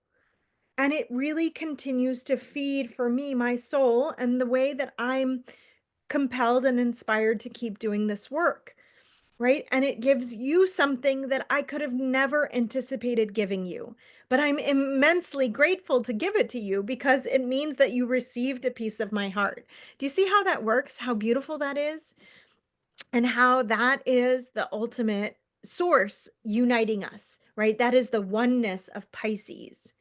And it really continues to feed for me my soul and the way that I'm compelled and inspired to keep doing this work, right? And it gives you something that I could have never anticipated giving you, but I'm immensely grateful to give it to you because it means that you received a piece of my heart. Do you see how that works? How beautiful that is? And how that is the ultimate source uniting us, right? That is the oneness of Pisces.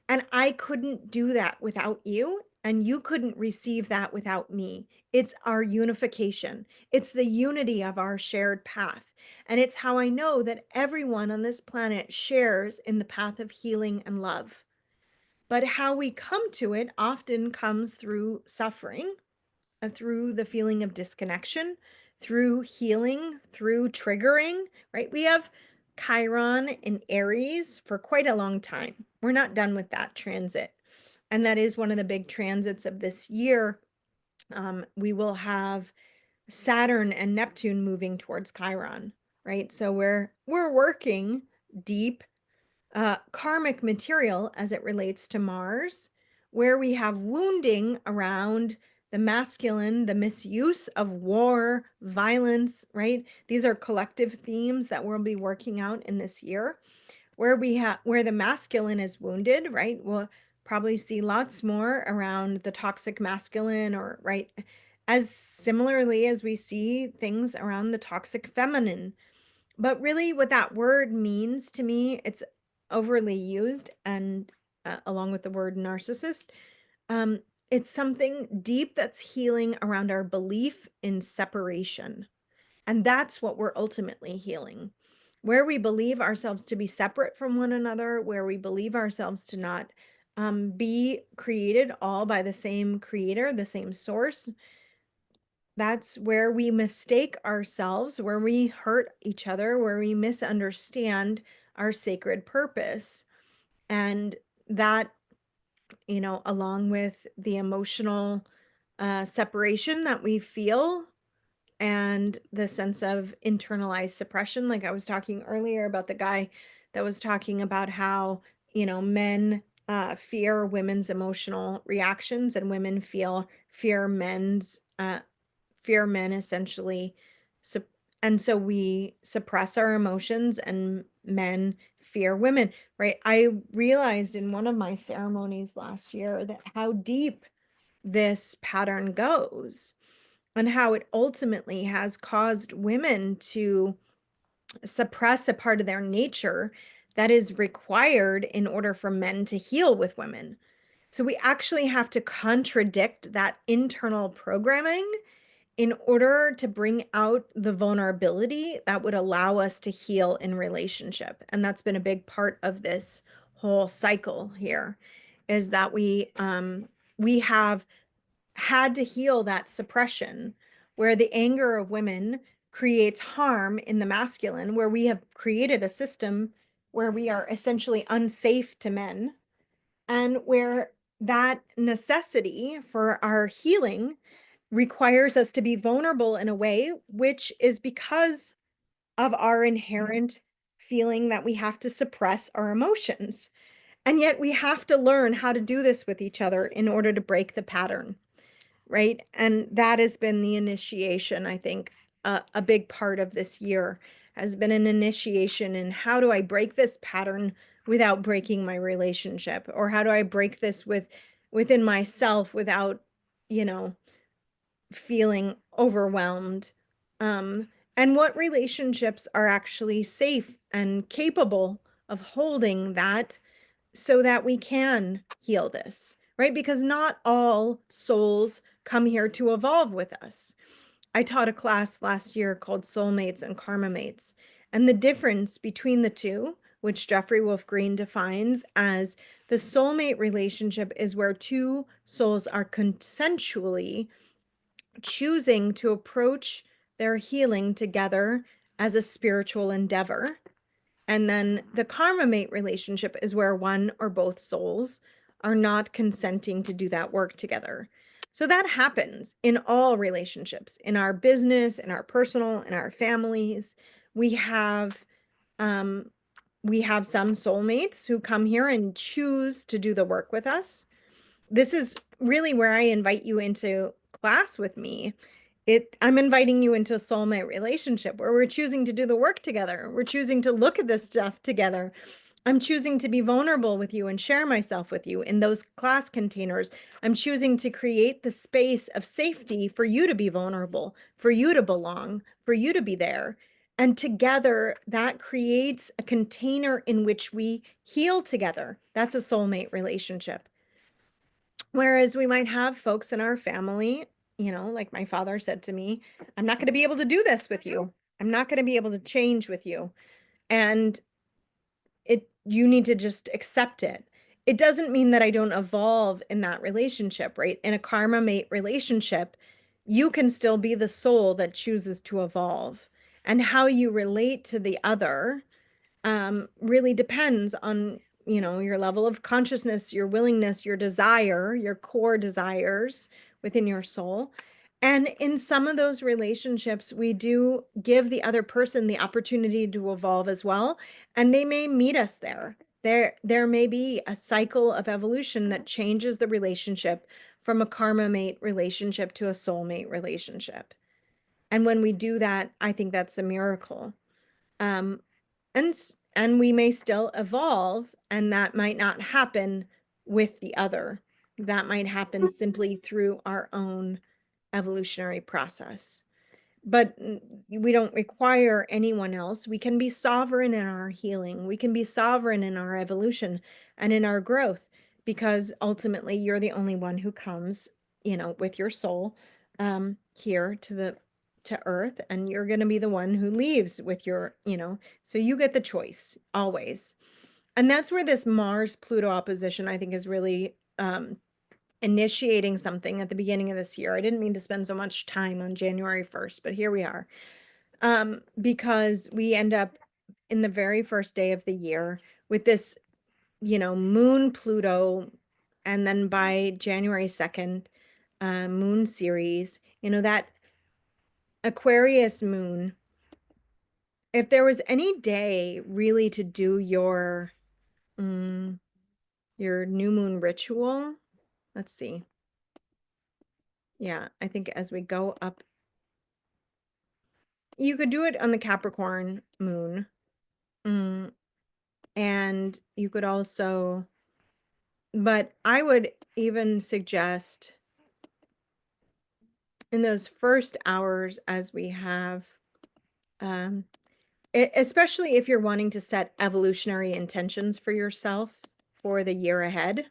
And I couldn't do that without you, and you couldn't receive that without me. It's our unification. It's the unity of our shared path. And it's how I know that everyone on this planet shares in the path of healing and love. But how we come to it often comes through suffering, through the feeling of disconnection, through healing, through triggering, right? We have Chiron in Aries for quite a long time. We're not done with that transit. And that is one of the big transits of this year. We will have Saturn and Neptune moving towards Chiron, right? So we're working deep karmic material as it relates to Mars, where we have wounding around the masculine, the misuse of war, violence, right? These are collective themes that we'll be working out in this year, where the masculine is wounded, right? We'll probably see lots more around the toxic masculine, or right, as similarly as we see things around the toxic feminine. But really what that word means to me, it's overly used, and along with the word narcissist, um, it's something deep that's healing around our belief in separation. And that's what we're ultimately healing. Where we believe ourselves to be separate from one another, where we believe ourselves to not be created all by the same creator, the same source, that's where we mistake ourselves, where we hurt each other, where we misunderstand our sacred purpose. And that, along with the emotional separation that we feel and the sense of internalized suppression, like I was talking earlier about the guy that was talking about how, men fear women's emotional reactions, and women fear men essentially. And so we suppress our emotions, and men fear women, right? I realized in one of my ceremonies last year that how deep this pattern goes, and how it ultimately has caused women to suppress a part of their nature that is required in order for men to heal with women. So we actually have to contradict that internal programming in order to bring out the vulnerability that would allow us to heal in relationship. And that's been a big part of this whole cycle here, is that we have had to heal that suppression where the anger of women creates harm in the masculine, where we have created a system where we are essentially unsafe to men, and where that necessity for our healing requires us to be vulnerable in a way which is because of our inherent feeling that we have to suppress our emotions. And yet we have to learn how to do this with each other in order to break the pattern, right? And that has been the initiation, I think, a big part of this year has been an initiation in how do I break this pattern without breaking my relationship, or how do I break this within myself without, you know, feeling overwhelmed, and what relationships are actually safe and capable of holding that so that we can heal this, right? Because not all souls come here to evolve with us. I taught a class last year called Soulmates and Karma Mates, and the difference between the two, which Jeffrey Wolf Green defines as the soulmate relationship, is where two souls are consensually choosing to approach their healing together as a spiritual endeavor. And then the karma mate relationship is where one or both souls are not consenting to do that work together. So that happens in all relationships, in our business, in our personal, in our families. We have um, we have some soulmates who come here and choose to do the work with us. This is really where I invite you into class with me. I'm inviting you into a soulmate relationship where we're choosing to do the work together. We're choosing to look at this stuff together. I'm choosing to be vulnerable with you and share myself with you in those class containers. I'm choosing to create the space of safety for you to be vulnerable, for you to belong, for you to be there. And together, that creates a container in which we heal together. That's a soulmate relationship. Whereas we might have folks in our family, like my father said to me, I'm not going to be able to do this with you. I'm not going to be able to change with you. And you need to just accept it. It doesn't mean that I don't evolve in that relationship, right? In a karma mate relationship, you can still be the soul that chooses to evolve. And how you relate to the other really depends on, your level of consciousness, your willingness, your desire, your core desires within your soul. And in some of those relationships, we do give the other person the opportunity to evolve as well. And they may meet us there. There may be a cycle of evolution that changes the relationship from a karma mate relationship to a soulmate relationship. And when we do that, I think that's a miracle. Um, and and we may still evolve, and that might not happen with the other. That might happen simply through our own evolutionary process. But we don't require anyone else. We can be sovereign in our healing. We can be sovereign in our evolution and in our growth, because ultimately you're the only one who comes, with your soul here to earth, and you're going to be the one who leaves with your, so you get the choice always. And that's where this Mars Pluto opposition, I think, is really initiating something at the beginning of this year. I didn't mean to spend so much time on January 1st, but here we are. Because we end up in the very first day of the year with this, moon Pluto, and then by January 2nd, moon series, that Aquarius moon. If there was any day really to do your new moon ritual, let's see. Yeah, I think as we go up, you could do it on the Capricorn moon. And you could also, but I would even suggest in those first hours as we have, especially if you're wanting to set evolutionary intentions for yourself for the year ahead,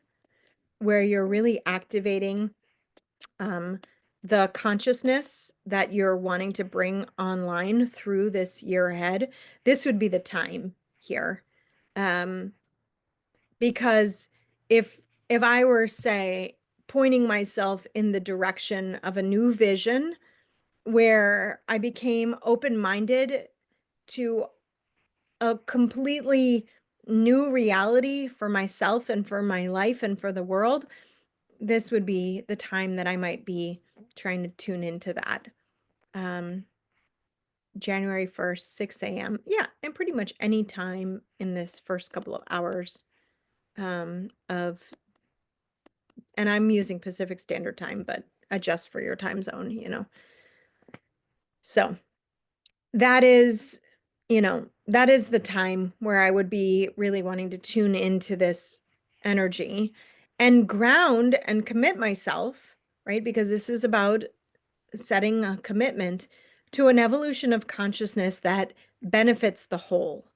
where you're really activating the consciousness that you're wanting to bring online through this year ahead, this would be the time here. Because if I were, say, pointing myself in the direction of a new vision where I became open-minded to a completely new reality for myself and for my life and for the world, this would be the time that I might be trying to tune into that. January 1st, 6 a.m. Yeah, and pretty much any time in this first couple of hours of, and I'm using Pacific Standard Time, but adjust for your time zone, you know. So that is, that is the time where I would be really wanting to tune into this energy and ground and commit myself, right? Because this is about setting a commitment to an evolution of consciousness that benefits the whole.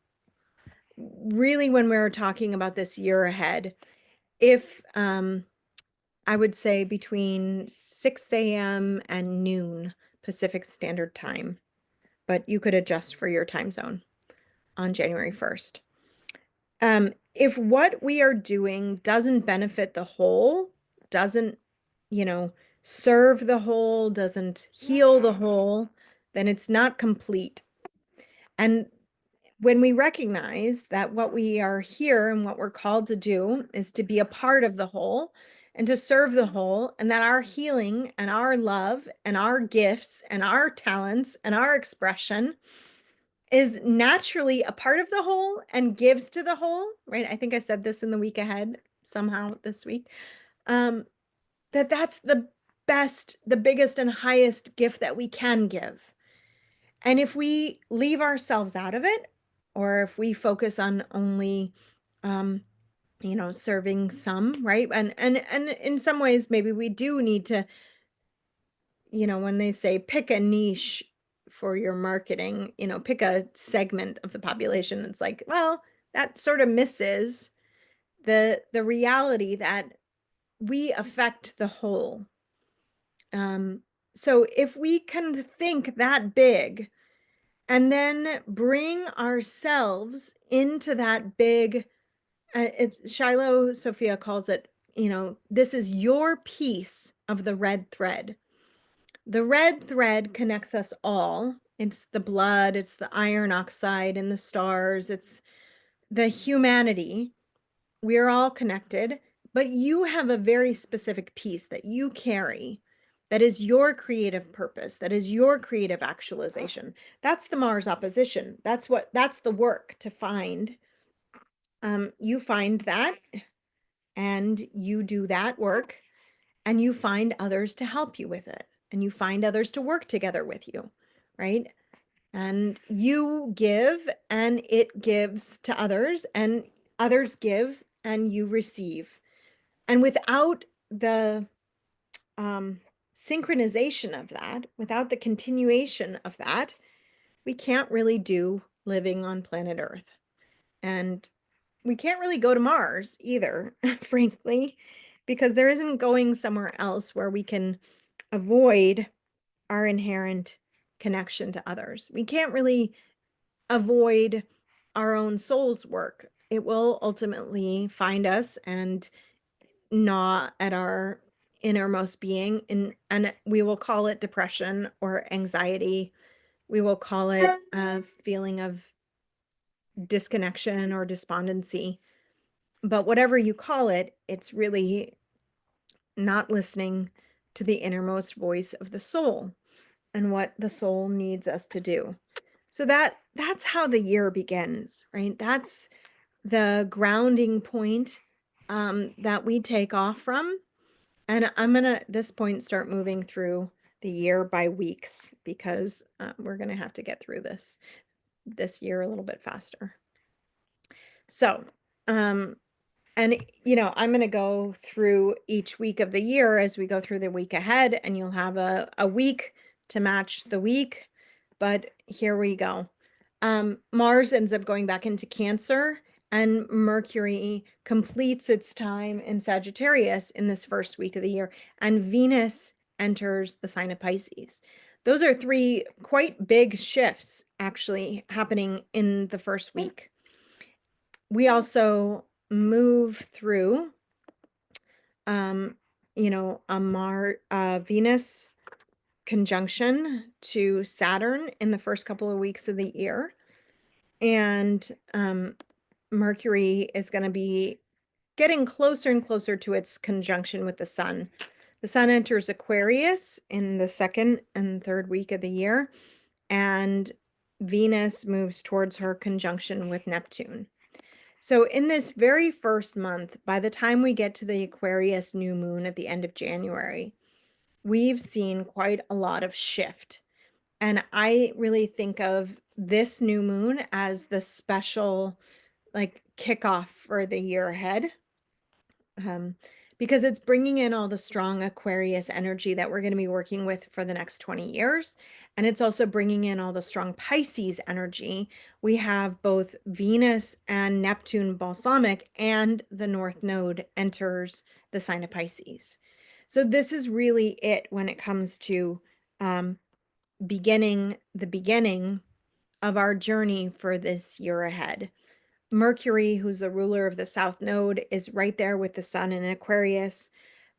Really, when we're talking about this year ahead, if I would say between 6 a.m. and noon Pacific Standard Time, but you could adjust for your time zone on January 1st. If what we are doing doesn't benefit the whole, doesn't, serve the whole, doesn't heal the whole, then it's not complete. And when we recognize that what we are here and what we're called to do is to be a part of the whole and to serve the whole, and that our healing and our love and our gifts and our talents and our expression is naturally a part of the whole and gives to the whole, right? I think I said this in the week ahead somehow this week. That's the best, the biggest and highest gift that we can give. And if we leave ourselves out of it, or if we focus on only, serving some, right? And in some ways, maybe we do need to, when they say pick a niche for your marketing, pick a segment of the population, it's like, well, that sort of misses the reality that we affect the whole. So if we can think that big and then bring ourselves into that big, it's Shiloh Sophia calls it, this is your piece of the red thread. The red thread connects us all. It's the blood, it's the iron oxide in the stars, it's the humanity. We're all connected, but you have a very specific piece that you carry that is your creative purpose, that is your creative actualization. That's the Mars opposition. That's the work to find. You find that and you do that work and you find others to help you with it and you find others to work together with you, right? And you give and it gives to others and others give and you receive. And without the synchronization of that, without the continuation of that, we can't really do living on planet Earth. And we can't really go to Mars either, frankly, because there isn't going somewhere else where we can avoid our inherent connection to others. We can't really avoid our own soul's work. It will ultimately find us and gnaw at our innermost being, and we will call it depression or anxiety. We will call it a feeling of disconnection or despondency. But whatever you call it, it's really not listening to the innermost voice of the soul and what the soul needs us to do. So that's how the year begins, right? That's the grounding point that we take off from. And I'm gonna, at this point, start moving through the year by weeks because we're gonna have to get through this year a little bit faster. So, and I'm going to go through each week of the year as we go through the week ahead, and you'll have a week to match the week. But here we go. Mars ends up going back into Cancer, and Mercury completes its time in Sagittarius in this first week of the year, and Venus enters the sign of Pisces. Those are three quite big shifts actually happening in the first week. We also move through, a Venus conjunction to Saturn in the first couple of weeks of the year. And Mercury is going to be getting closer and closer to its conjunction with the sun. The sun enters Aquarius in the second and third week of the year, and Venus moves towards her conjunction with Neptune. So in this very first month, by the time we get to the Aquarius new moon at the end of January, we've seen quite a lot of shift. And I really think of this new moon as the special kickoff for the year ahead. Because it's bringing in all the strong Aquarius energy that we're going to be working with for the next 20 years. And it's also bringing in all the strong Pisces energy. We have both Venus and Neptune balsamic, and the North Node enters the sign of Pisces. So this is really it when it comes to beginning of our journey for this year ahead. Mercury, who's the ruler of the South Node, is right there with the sun in Aquarius,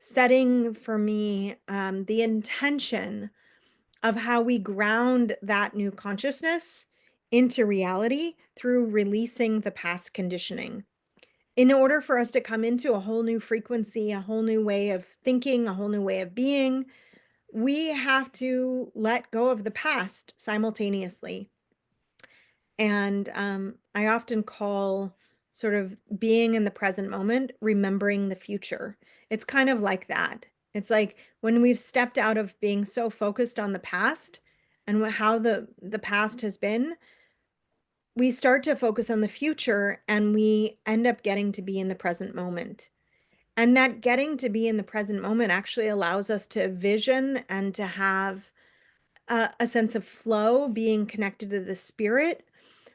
setting for me the intention of how we ground that new consciousness into reality through releasing the past conditioning. In order for us to come into a whole new frequency, a whole new way of thinking, a whole new way of being, we have to let go of the past simultaneously. And I often call sort of being in the present moment remembering the future. It's kind of like that. It's like when we've stepped out of being so focused on the past and how the past has been, we start to focus on the future and we end up getting to be in the present moment. And that getting to be in the present moment actually allows us to vision and to have a sense of flow, being connected to the spirit.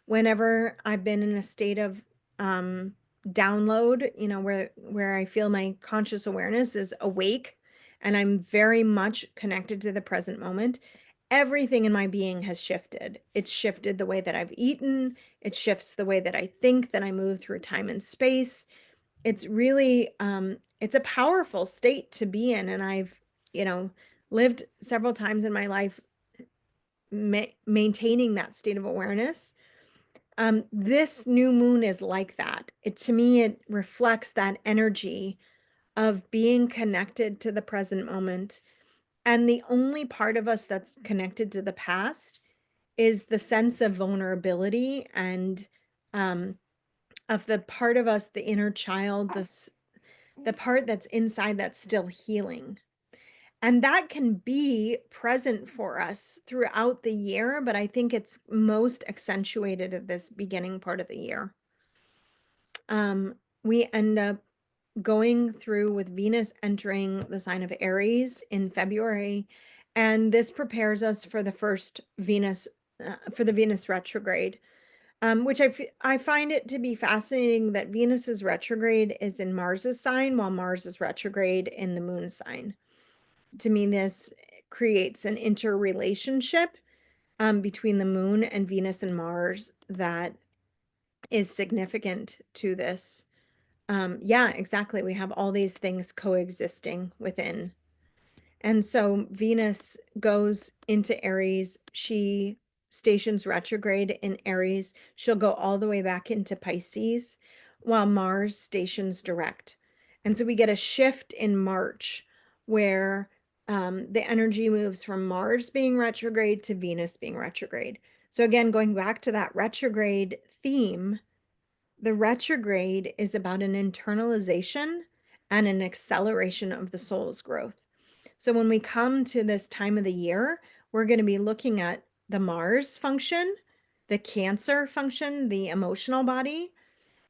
Whenever I've been in a state of download, where I feel my conscious awareness is awake and I'm very much connected to the present moment, everything in my being has shifted. It's shifted the way that I've eaten. It shifts the way that I think, that I move through time and space. It's really, it's a powerful state to be in. And I've, lived several times in my life maintaining that state of awareness. This new moon is like that. To me, it reflects that energy of being connected to the present moment. And the only part of us that's connected to the past is the sense of vulnerability and of the part of us, the inner child, the part that's inside that's still healing. And that can be present for us throughout the year, but I think it's most accentuated at this beginning part of the year. We end up going through with Venus entering the sign of Aries in February, and this prepares us for the first Venus, for the Venus retrograde, which I find it to be fascinating that Venus's retrograde is in Mars's sign, while Mars is retrograde in the moon sign. To me, this creates an interrelationship between the moon and Venus and Mars that is significant to this. Yeah, exactly. We have all these things coexisting within. And so Venus goes into Aries. She stations retrograde in Aries. She'll go all the way back into Pisces, while Mars stations direct. And so we get a shift in March where the energy moves from Mars being retrograde to Venus being retrograde. So again, going back to that retrograde theme, the retrograde is about an internalization and an acceleration of the soul's growth. So when we come to this time of the year, we're going to be looking at the Mars function, the Cancer function, the emotional body,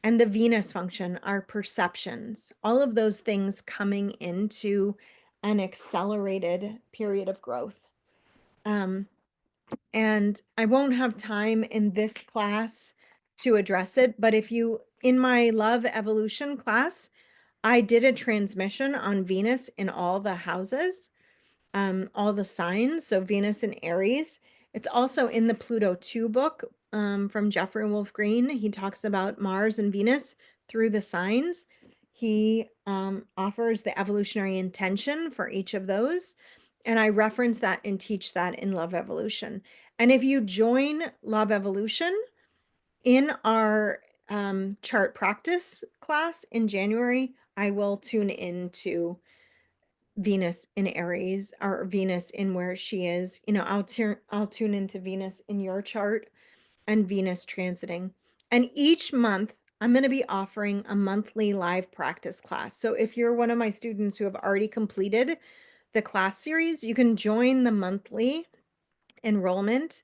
and the Venus function, our perceptions. All of those things coming into an accelerated period of growth. And I won't have time in this class to address it, but in my Love Evolution class, I did a transmission on Venus in all the houses. all the signs. So Venus and Aries. It's also in the Pluto 2 book from Jeffrey Wolf Green. He talks about Mars and Venus through the signs. He offers the evolutionary intention for each of those. And I reference that and teach that in Love Evolution. And if you join Love Evolution in our chart practice class in January, I will tune into Venus in Aries or Venus in where she is. I'll tune into Venus in your chart and Venus transiting. And each month I'm going to be offering a monthly live practice class. So if you're one of my students who have already completed the class series, you can join the monthly enrollment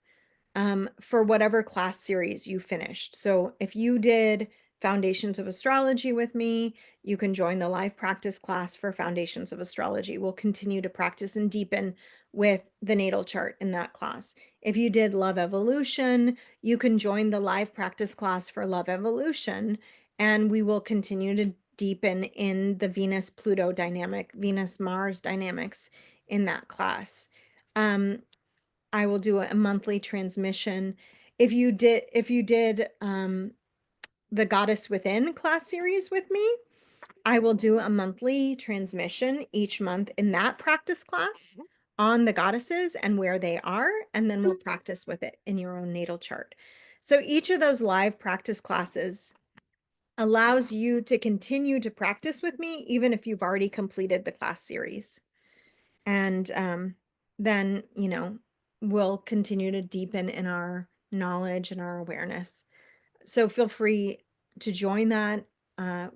for whatever class series you finished. So if you did Foundations of Astrology with me, you can join the live practice class for Foundations of Astrology. We'll continue to practice and deepen with the natal chart in that class. If you did Love Evolution, you can join the live practice class for Love Evolution, and we will continue to deepen in the Venus-Pluto dynamic, Venus-Mars dynamics in that class. I will do a monthly transmission. If you did the Goddess Within class series with me, I will do a monthly transmission each month in that practice class on the goddesses and where they are, and then we'll practice with it in your own natal chart. So each of those live practice classes allows you to continue to practice with me, even if you've already completed the class series. And then, we'll continue to deepen in our knowledge and our awareness. So feel free to join that.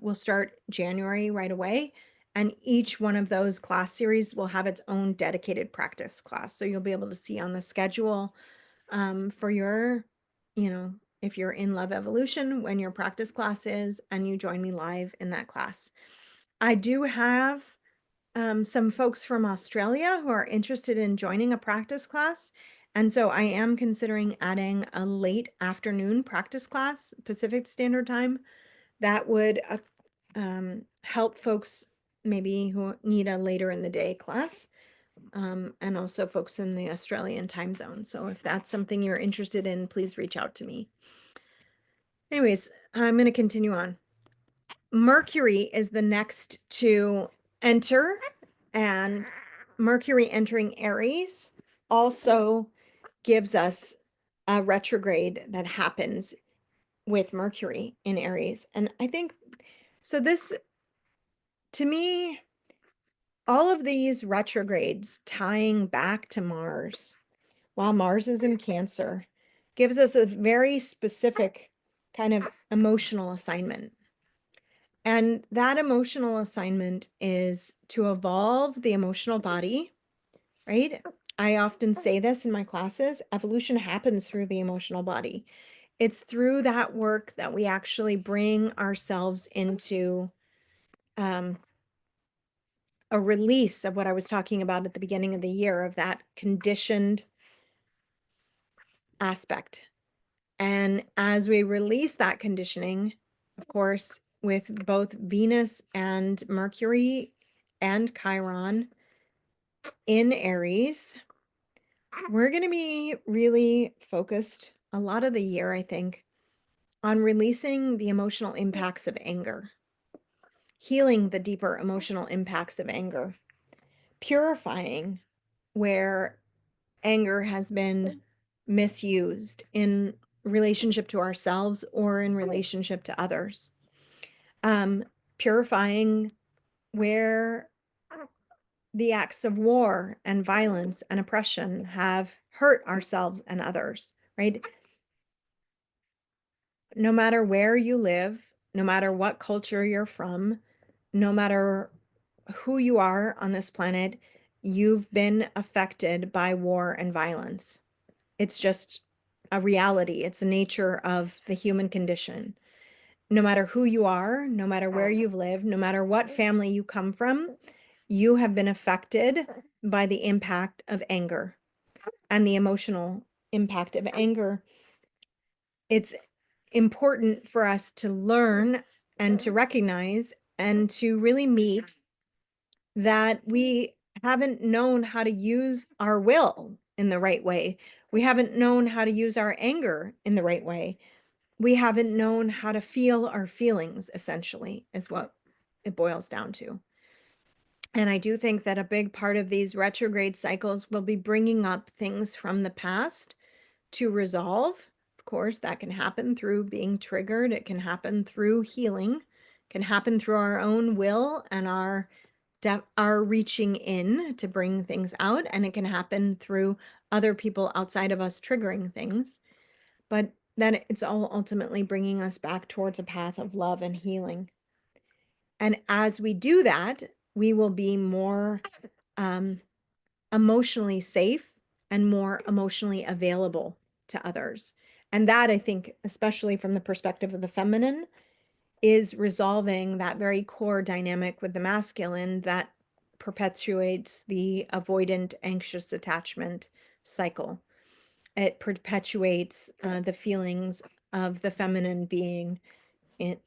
We'll start January right away. And each one of those class series will have its own dedicated practice class. So you'll be able to see on the schedule for your, if you're in Love Evolution, when your practice class is, and you join me live in that class. I do have some folks from Australia who are interested in joining a practice class. And so I am considering adding a late afternoon practice class, Pacific Standard Time, that would help folks maybe who need a later in the day class, and also folks in the Australian time zone. So if that's something you're interested in, please reach out to me. Anyways, I'm going to continue on. Mercury is the next to enter, and Mercury entering Aries also gives us a retrograde that happens with Mercury in Aries. And I think, so this, to me, all of these retrogrades tying back to Mars, while Mars is in Cancer, gives us a very specific kind of emotional assignment. And that emotional assignment is to evolve the emotional body, right? I often say this in my classes, evolution happens through the emotional body. It's through that work that we actually bring ourselves into a release of what I was talking about at the beginning of the year, of that conditioned aspect. And as we release that conditioning, of course, with both Venus and Mercury and Chiron in Aries, we're going to be really focused a lot of the year, I think, on releasing the emotional impacts of anger, healing the deeper emotional impacts of anger, purifying where anger has been misused in relationship to ourselves or in relationship to others. Purifying where the acts of war and violence and oppression have hurt ourselves and others, right? No matter where you live, no matter what culture you're from, no matter who you are on this planet, you've been affected by war and violence. It's just a reality. It's the nature of the human condition. No matter who you are, no matter where you've lived, no matter what family you come from, you have been affected by the impact of anger and the emotional impact of anger. It's important for us to learn and to recognize and to really meet that we haven't known how to use our will in the right way. We haven't known how to use our anger in the right way. We haven't known how to feel our feelings, essentially, is what it boils down to. And I do think that a big part of these retrograde cycles will be bringing up things from the past to resolve. Of course, that can happen through being triggered. It can happen through healing. It can happen through our own will and our reaching in to bring things out. And it can happen through other people outside of us triggering things. But then it's all ultimately bringing us back towards a path of love and healing. And as we do that, we will be more emotionally safe and more emotionally available to others. And that, I think, especially from the perspective of the feminine, is resolving that very core dynamic with the masculine that perpetuates the avoidant, anxious attachment cycle. It perpetuates the feelings of the feminine being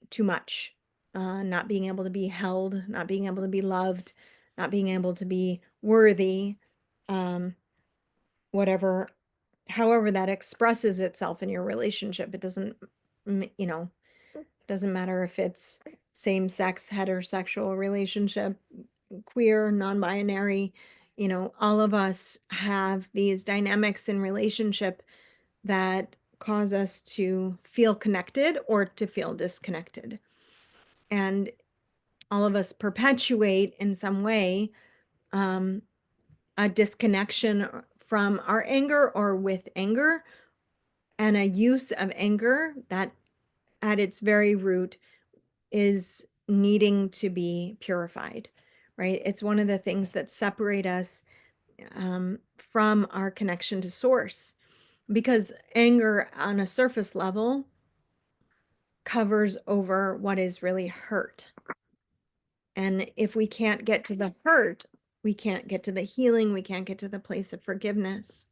too much, not being able to be held, not being able to be loved, not being able to be worthy, whatever, however that expresses itself in your relationship. It doesn't, doesn't matter if it's same-sex, heterosexual relationship, queer, non-binary, all of us have these dynamics in relationship that cause us to feel connected or to feel disconnected. And all of us perpetuate in some way a disconnection from our anger or with anger, and a use of anger that at its very root is needing to be purified, right? It's one of the things that separate us from our connection to source, because anger on a surface level covers over what is really hurt. And if we can't get to the hurt, we can't get to the healing, we can't get to the place of forgiveness.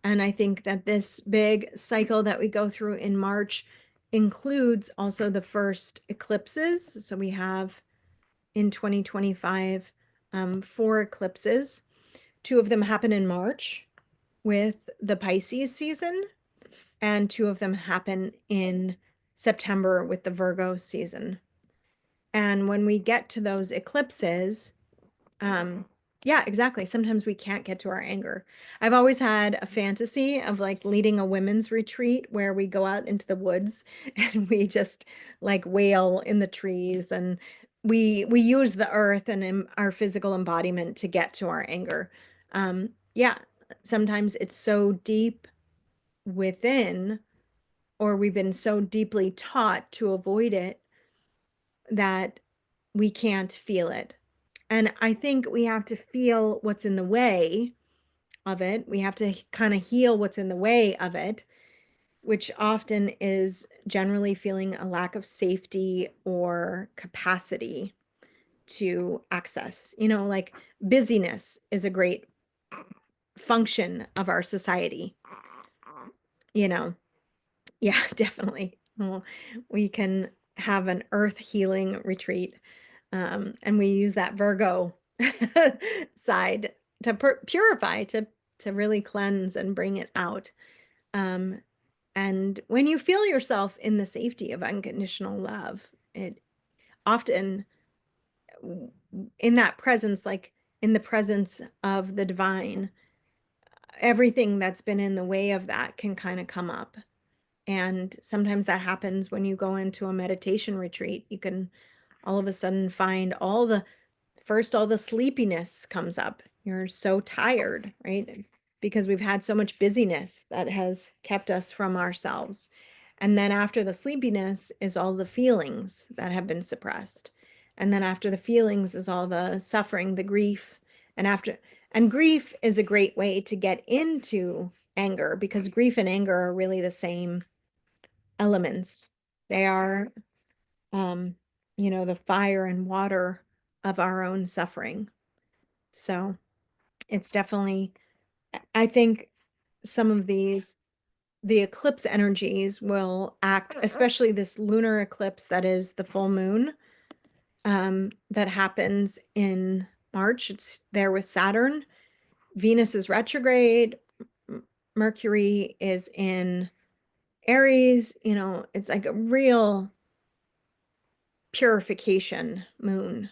And I think that this big cycle that we go through in March includes also the first eclipses. So we have in 2025 4 eclipses. 2 of them happen in March with the Pisces season, and 2 of them happen in September with the Virgo season. And when we get to those eclipses, yeah, exactly. Sometimes we can't get to our anger. I've always had a fantasy of like leading a women's retreat where we go out into the woods and we just like wail in the trees, and we use the earth and our physical embodiment to get to our anger. Yeah, sometimes it's so deep within, or we've been so deeply taught to avoid it that we can't feel it. And I think we have to feel what's in the way of it. We have to kind of heal what's in the way of it, which often is generally feeling a lack of safety or capacity to access. Like busyness is a great function of our society. Yeah, definitely. Well, we can have an earth healing retreat. And we use that Virgo side to purify, to really cleanse and bring it out. And when you feel yourself in the safety of unconditional love, it often in that presence, like in the presence of the divine, everything that's been in the way of that can kind of come up. And sometimes that happens when you go into a meditation retreat. You can all of a sudden find all the sleepiness comes up. You're so tired, right? Because we've had so much busyness that has kept us from ourselves. And then after the sleepiness is all the feelings that have been suppressed. And then after the feelings is all the suffering, the grief. And grief is a great way to get into anger, because grief and anger are really the same elements. They are, the fire and water of our own suffering. So it's definitely, I think some of the eclipse energies will act, especially this lunar eclipse that is the full moon, that happens in March. It's there with Saturn. Venus is retrograde. Mercury is in Aries. You know, it's like a real purification moon,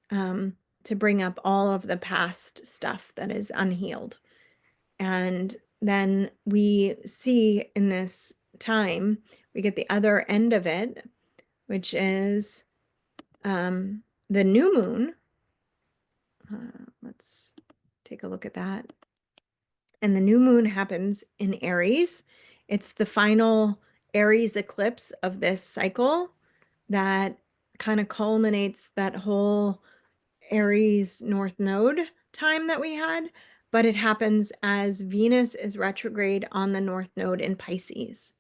to bring up all of the past stuff that is unhealed. And then we see in this time, we get the other end of it, which is the new moon. Let's take a look at that. And the new moon happens in Aries. It's the final Aries eclipse of this cycle that kind of culminates that whole Aries North Node time that we had, but it happens as Venus is retrograde on the North Node in Pisces.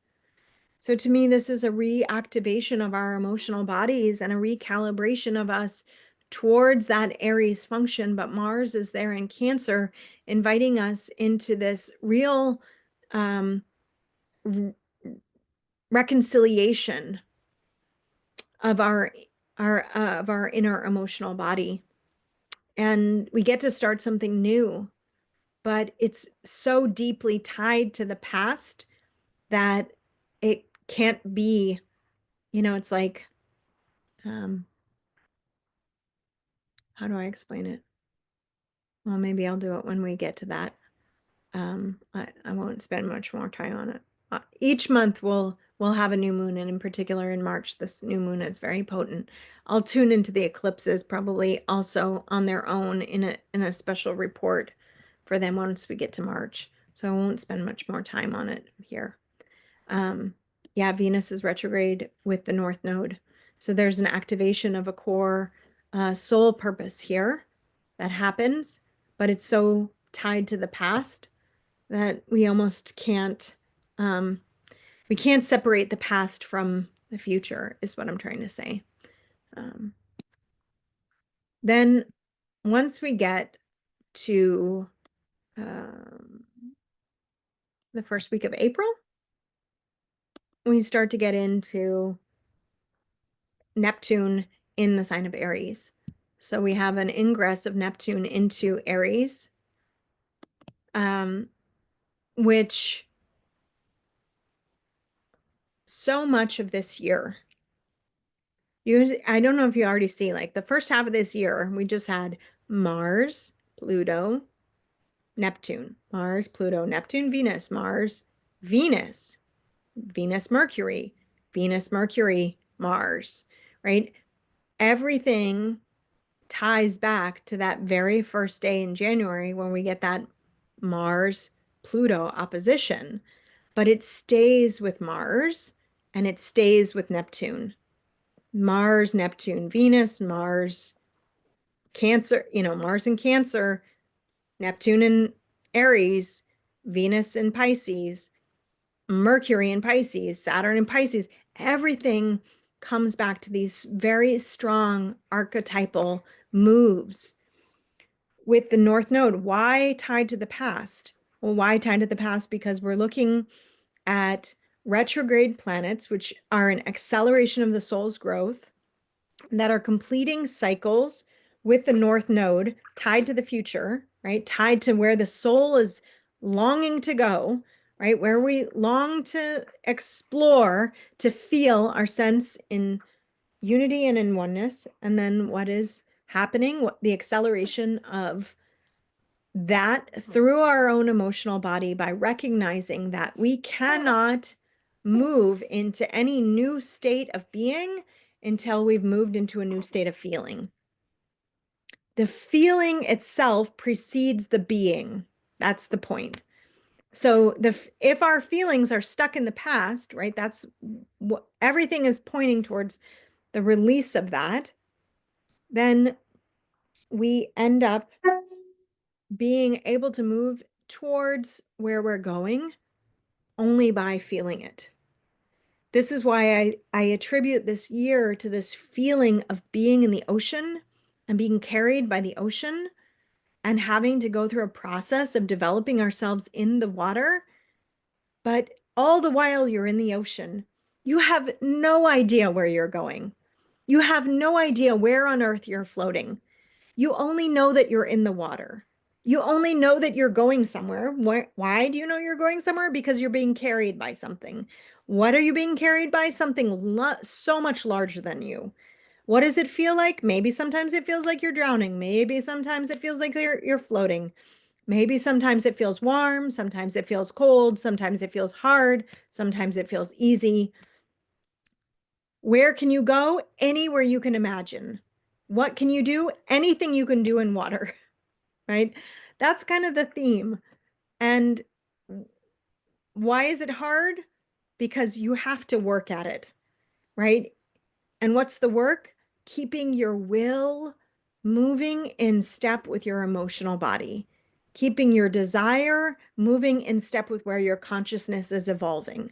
So to me, this is a reactivation of our emotional bodies and a recalibration of us towards that Aries function. But Mars is there in Cancer, inviting us into this real reconciliation of our inner emotional body. And we get to start something new, but it's so deeply tied to the past that it can't be, it's like, how do I explain it? Well, maybe I'll do it when we get to that. I won't spend much more time on it. Each month we'll have a new moon, and in particular in March, this new moon is very potent. I'll tune into the eclipses probably also on their own in a special report for them once we get to March. So I won't spend much more time on it here. Yeah, Venus is retrograde with the North Node. So there's an activation of a core soul purpose here that happens, but it's so tied to the past that we almost can't, we can't separate the past from the future, is what I'm trying to say. Then once we get to the first week of April, we start to get into Neptune in the sign of Aries. So we have an ingress of Neptune into Aries, which so much of this year, I don't know if you already see, like the first half of this year, we just had Mars, Pluto, Neptune, Mars, Pluto, Neptune, Venus, Mars, Venus, Venus, Mercury, Venus, Mercury, Mars, right? Everything ties back to that very first day in January when we get that Mars Pluto opposition, but it stays with Mars and it stays with Neptune. Mars, Neptune, Venus, Mars, Cancer, Mars in Cancer, Neptune in Aries, Venus in Pisces, Mercury in Pisces, Saturn in Pisces. Everything comes back to these very strong archetypal moves with the North Node. Why tied to the past? Well, why tied to the past? Because we're looking at retrograde planets, which are an acceleration of the soul's growth, that are completing cycles with the North Node tied to the future, right? Tied to where the soul is longing to go, right? Where we long to explore, to feel our sense in unity and in oneness. And then what is happening, what the acceleration of that through our own emotional body by recognizing that we cannot move into any new state of being until we've moved into a new state of feeling. The feeling itself precedes the being. That's the point. So if our feelings are stuck in the past, right, that's what everything is pointing towards, the release of that, then we end up being able to move towards where we're going only by feeling it. This is why I attribute this year to this feeling of being in the ocean and being carried by the ocean and having to go through a process of developing ourselves in the water. But all the while you're in the ocean, you have no idea where you're going. You have no idea where on earth you're floating. You only know that you're in the water. You only know that you're going somewhere. Why do you know you're going somewhere? Because you're being carried by something. What are you being carried by? Something so much larger than you. What does it feel like? Maybe sometimes it feels like you're drowning. Maybe sometimes it feels like you're floating. Maybe sometimes it feels warm. Sometimes it feels cold. Sometimes it feels hard. Sometimes it feels easy. Where can you go? Anywhere you can imagine. What can you do? Anything you can do in water, right? That's kind of the theme. And why is it hard? Because you have to work at it, right? And what's the work? Keeping your will moving in step with your emotional body, keeping your desire moving in step with where your consciousness is evolving.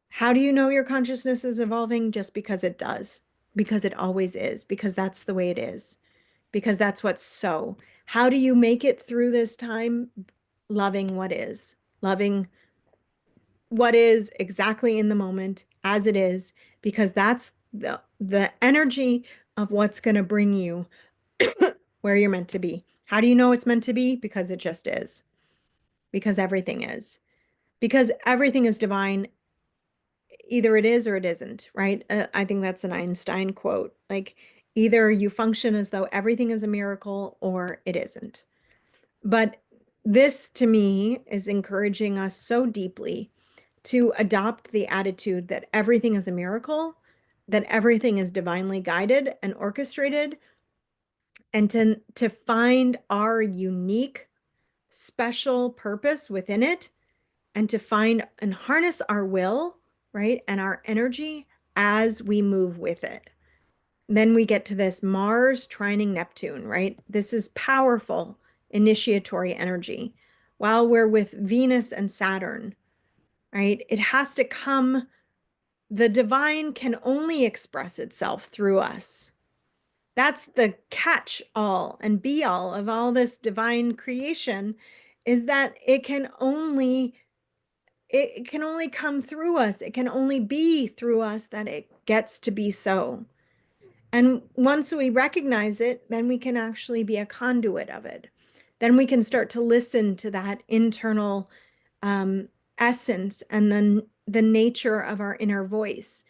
How do you know your consciousness is evolving? Just because it does, because it always is, because that's the way it is, because that's what's so. How do you make it through this time? Loving what is, loving what is exactly in the moment as it is, because that's the energy of what's going to bring you where you're meant to be. How do you know it's meant to be? Because it just is. Because everything is. Because everything is divine. Either it is or it isn't, right? I think that's an Einstein quote. Like, either you function as though everything is a miracle or it isn't. But this to me is encouraging us so deeply to adopt the attitude that everything is a miracle, that everything is divinely guided and orchestrated, and to find our unique, special purpose within it, and to find and harness our will, right, and our energy as we move with it. Then we get to this Mars trining Neptune, right? This is powerful initiatory energy. While we're with Venus and Saturn, right? It has to come, the divine can only express itself through us. That's the catch all and be all of all this divine creation, is that it can only come through us. It can only be through us that it gets to be so. And once we recognize it, then we can actually be a conduit of it. Then we can start to listen to that internal essence and then the nature of our inner voice.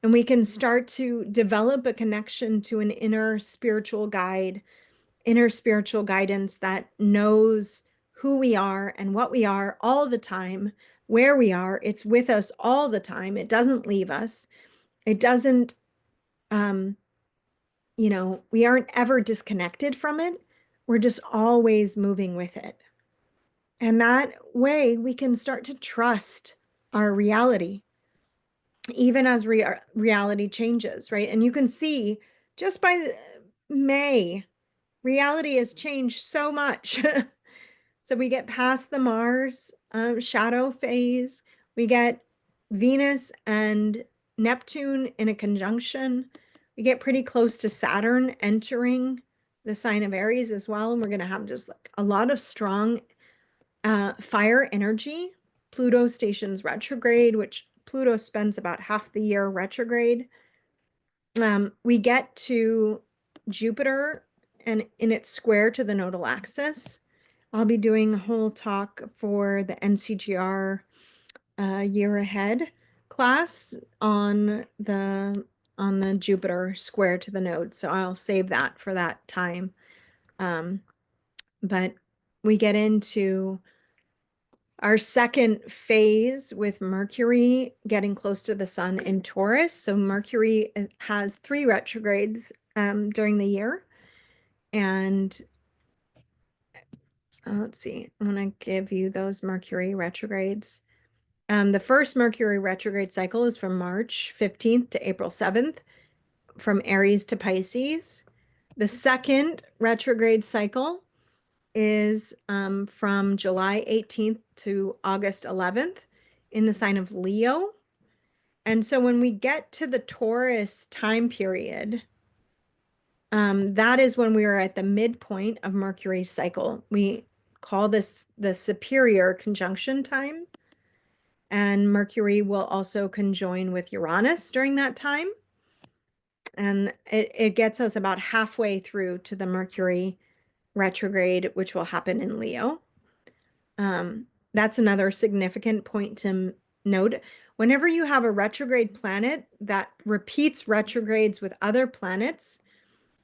And we can start to develop a connection to an inner spiritual guide, inner spiritual guidance that knows who we are and what we are all the time, where we are. It's with us all the time. It doesn't leave us. It doesn't, we aren't ever disconnected from it. We're just always moving with it. And that way we can start to trust our reality, even as reality changes, right? And you can see just by May, reality has changed so much. So we get past the Mars shadow phase. We get Venus and Neptune in a conjunction. We get pretty close to Saturn entering the sign of Aries as well. And we're going to have just like a lot of strong fire energy. Pluto stations retrograde, which Pluto spends about half the year retrograde. We get to Jupiter and in its square to the nodal axis. I'll be doing a whole talk for the NCGR year ahead class on the Jupiter square to the node. So I'll save that for that time. But we get into our second phase with Mercury getting close to the sun in Taurus. So Mercury has 3 retrogrades during the year. And let's see, I'm going to give you those Mercury retrogrades. The first Mercury retrograde cycle is from March 15th to April 7th, from Aries to Pisces. The second retrograde cycle is from July 18th to August 11th in the sign of Leo. And so when we get to the Taurus time period, that is when we are at the midpoint of Mercury's cycle. We call this the superior conjunction time. And Mercury will also conjoin with Uranus during that time. And it gets us about halfway through to the Mercury retrograde, which will happen in Leo. That's another significant point to note. Whenever you have a retrograde planet that repeats retrogrades with other planets,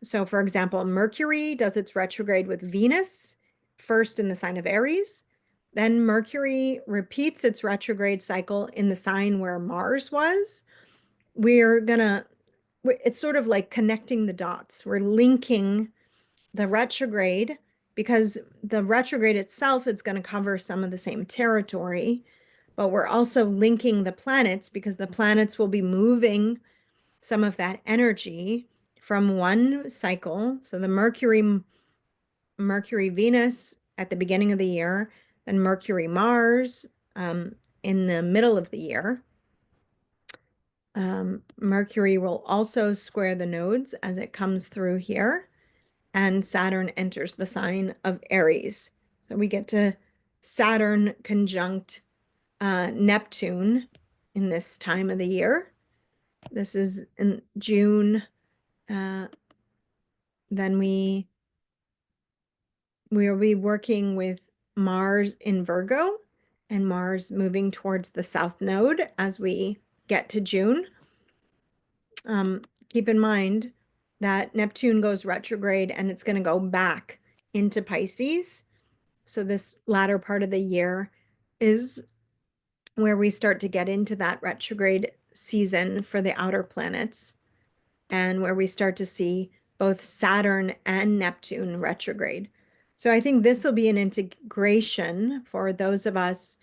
so for example, Mercury does its retrograde with Venus, first in the sign of Aries. Then Mercury repeats its retrograde cycle in the sign where Mars was. It's sort of like connecting the dots. We're linking the retrograde because the retrograde itself is going to cover some of the same territory, but we're also linking the planets because the planets will be moving some of that energy from one cycle. So the Mercury Venus at the beginning of the year, then Mercury Mars in the middle of the year. Mercury will also square the nodes as it comes through here, and Saturn enters the sign of Aries. So we get to Saturn conjunct Neptune in this time of the year. This is in June. Then we will be working with Mars in Virgo and Mars moving towards the south node as we get to June. Keep in mind that Neptune goes retrograde and it's going to go back into Pisces. So this latter part of the year is where we start to get into that retrograde season for the outer planets, and where we start to see both Saturn and Neptune retrograde. So I think this will be an integration for those of us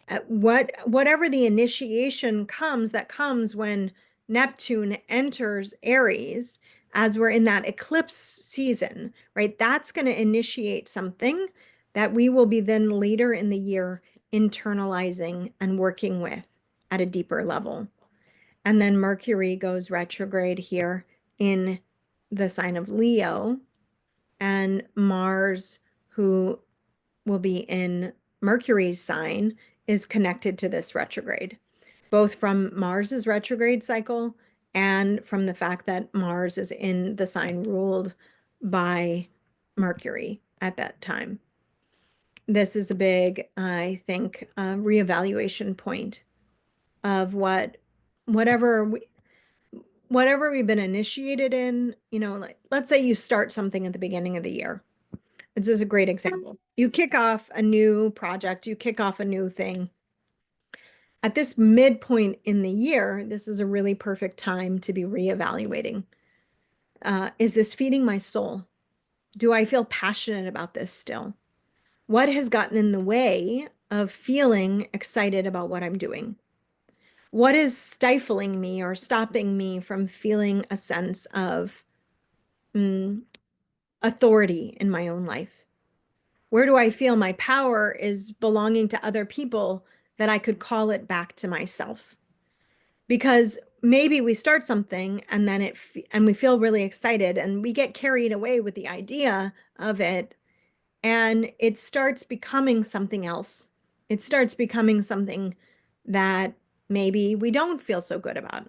at whatever the initiation that comes when Neptune enters Aries, as we're in that eclipse season, right? That's going to initiate something that we will be then later in the year internalizing and working with at a deeper level. And then Mercury goes retrograde here in the sign of Leo, and Mars, who will be in Mercury's sign, is connected to this retrograde, both from Mars's retrograde cycle and from the fact that Mars is in the sign ruled by Mercury at that time. This is a big, I think, reevaluation point of whatever we've been initiated in, like let's say you start something at the beginning of the year. This is a great example. You kick off a new project, you kick off a new thing. At this midpoint in the year, this is a really perfect time to be reevaluating. Is this feeding my soul? Do I feel passionate about this still? What has gotten in the way of feeling excited about what I'm doing? What is stifling me or stopping me from feeling a sense of authority in my own life? Where do I feel my power is belonging to other people that I could call it back to myself? Because maybe we start something and then and we feel really excited and we get carried away with the idea of it, and it starts becoming something else. It starts becoming something that maybe we don't feel so good about,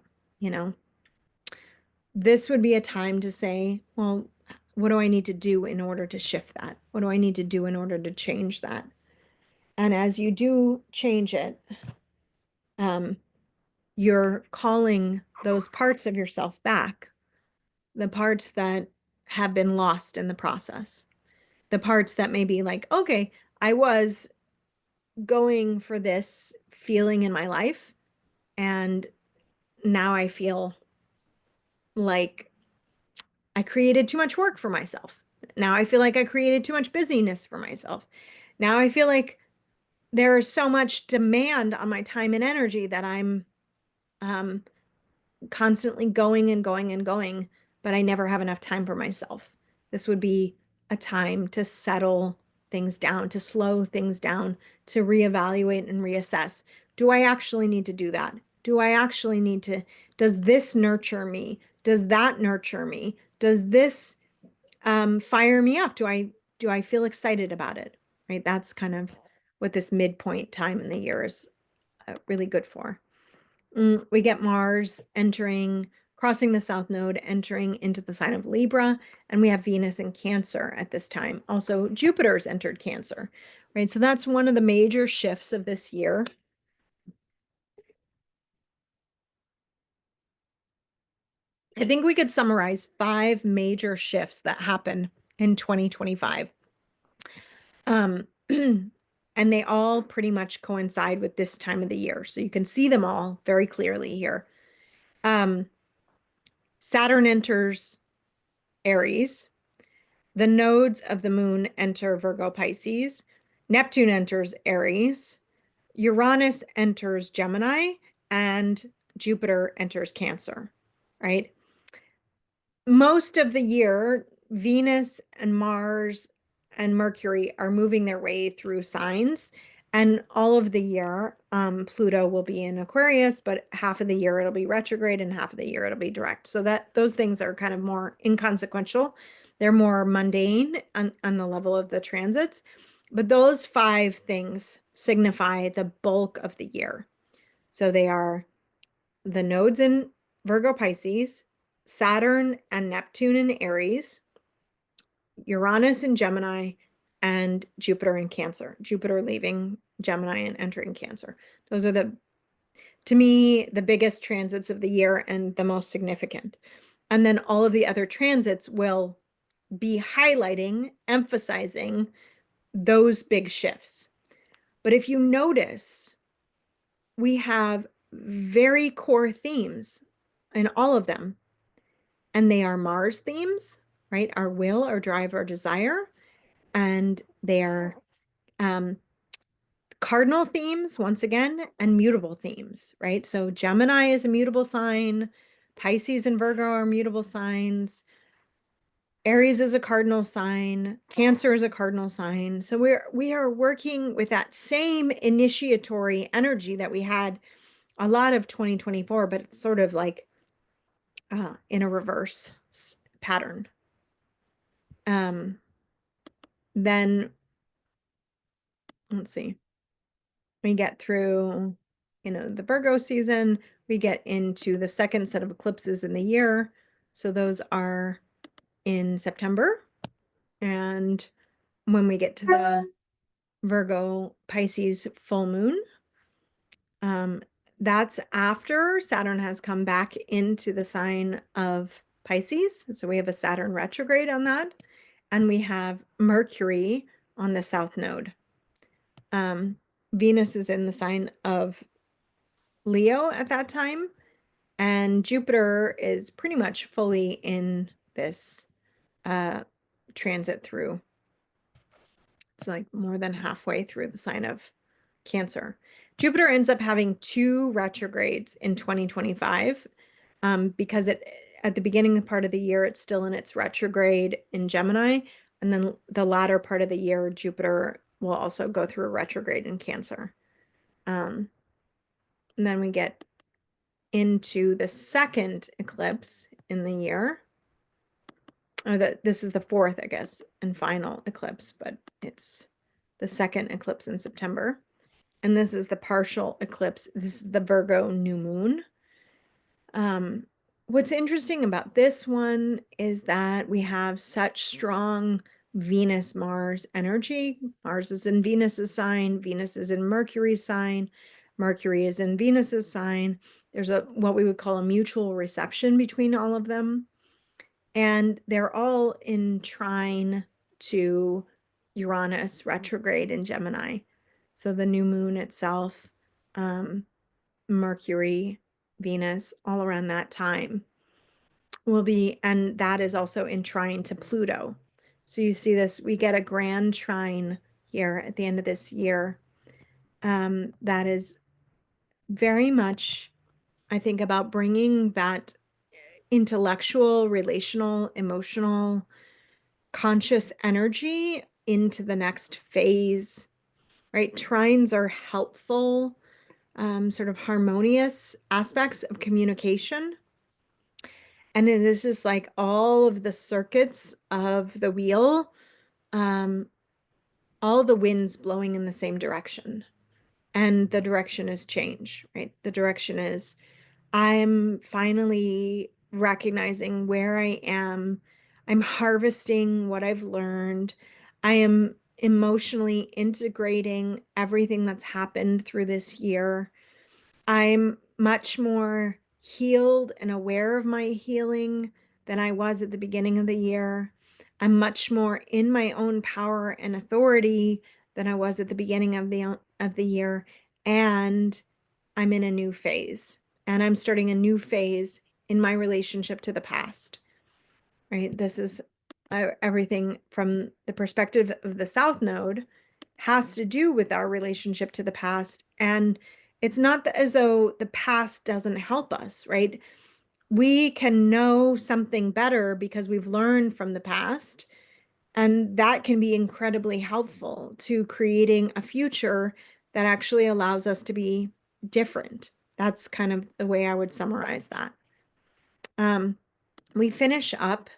This would be a time to say, well, what do I need to do in order to shift that? What do I need to do in order to change that? And as you do change it, you're calling those parts of yourself back, the parts that have been lost in the process, the parts that may be like, okay, I was going for this feeling in my life, and now I feel like I created too much work for myself. Now I feel like I created too much busyness for myself. Now I feel like there is so much demand on my time and energy that I'm constantly going and going and going, but I never have enough time for myself. This would be a time to settle things down, to slow things down, to reevaluate and reassess. Do I actually need to do that? Do I actually need to, does this nurture me? Does that nurture me? Does this fire me up? Do I feel excited about it? Right? That's kind of what this midpoint time in the year is really good for. We get Mars entering crossing the South Node, entering into the sign of Libra, and we have Venus in Cancer at this time. Also, Jupiter's entered Cancer, right? So that's one of the major shifts of this year. I think we could summarize 5 major shifts that happen in 2025. And they all pretty much coincide with this time of the year. So you can see them all very clearly here. Saturn enters Aries. The nodes of the moon enter Virgo Pisces. Neptune enters Aries. Uranus enters Gemini. And Jupiter enters Cancer, right? Most of the year, Venus and Mars and Mercury are moving their way through signs. And all of the year, Pluto will be in Aquarius, but half of the year it'll be retrograde and half of the year it'll be direct. So that those things are kind of more inconsequential. They're more mundane on the level of the transits. But those 5 things signify the bulk of the year. So they are the nodes in Virgo Pisces, Saturn and Neptune in Aries, Uranus in Gemini, and Jupiter in Cancer. Jupiter leaving Gemini and entering Cancer. Those are to me, the biggest transits of the year and the most significant. And then all of the other transits will be highlighting, emphasizing those big shifts. But if you notice, we have very core themes in all of them. And they are Mars themes, right? Our will, our drive, our desire. And they are cardinal themes, once again, and mutable themes, right? So Gemini is a mutable sign. Pisces and Virgo are mutable signs. Aries is a cardinal sign. Cancer is a cardinal sign. So we are working with that same initiatory energy that we had a lot of 2024, but it's sort of like in a reverse pattern. Then let's see, we get through, the Virgo season, we get into the second set of eclipses in the year. So those are in September. And when we get to the Virgo Pisces full moon, that's after Saturn has come back into the sign of Pisces. So we have a Saturn retrograde on that. And we have Mercury on the South Node. Venus is in the sign of Leo at that time, and Jupiter is pretty much fully in this transit through. It's like more than halfway through the sign of Cancer. Jupiter ends up having 2 retrogrades in 2025 because at the beginning part of the year, it's still in its retrograde in Gemini. And then the latter part of the year, Jupiter will also go through a retrograde in Cancer. And then we get into the second eclipse in the year. Or this is the 4th, I guess, and final eclipse, but it's the second eclipse in September. And this is the partial eclipse. This is the Virgo new moon. What's interesting about this one is that we have such strong Venus-Mars energy. Mars is in Venus's sign. Venus is in Mercury's sign. Mercury is in Venus's sign. There's what we would call a mutual reception between all of them. And they're all in trine to Uranus retrograde in Gemini. So the new moon itself, Mercury, Venus, all around that time will be, and that is also in trine to Pluto. So you see this, we get a grand trine here at the end of this year. That is very much, I think, about bringing that intellectual, relational, emotional, conscious energy into the next phase, right? Trines are helpful, sort of harmonious aspects of communication. And it is just like all of the circuits of the wheel, all the winds blowing in the same direction. And the direction is change, right? The direction is I'm finally recognizing where I am. I'm harvesting what I've learned. I am emotionally integrating everything that's happened through this year. I'm much more healed and aware of my healing than I was at the beginning of the year. I'm much more in my own power and authority than I was at the beginning of the year, and I'm in a new phase. And I'm starting a new phase in my relationship to the past. Right? This is everything from the perspective of the South Node has to do with our relationship to the past. And it's not as though the past doesn't help us, right? We can know something better because we've learned from the past. And that can be incredibly helpful to creating a future that actually allows us to be different. That's kind of the way I would summarize that. We finish up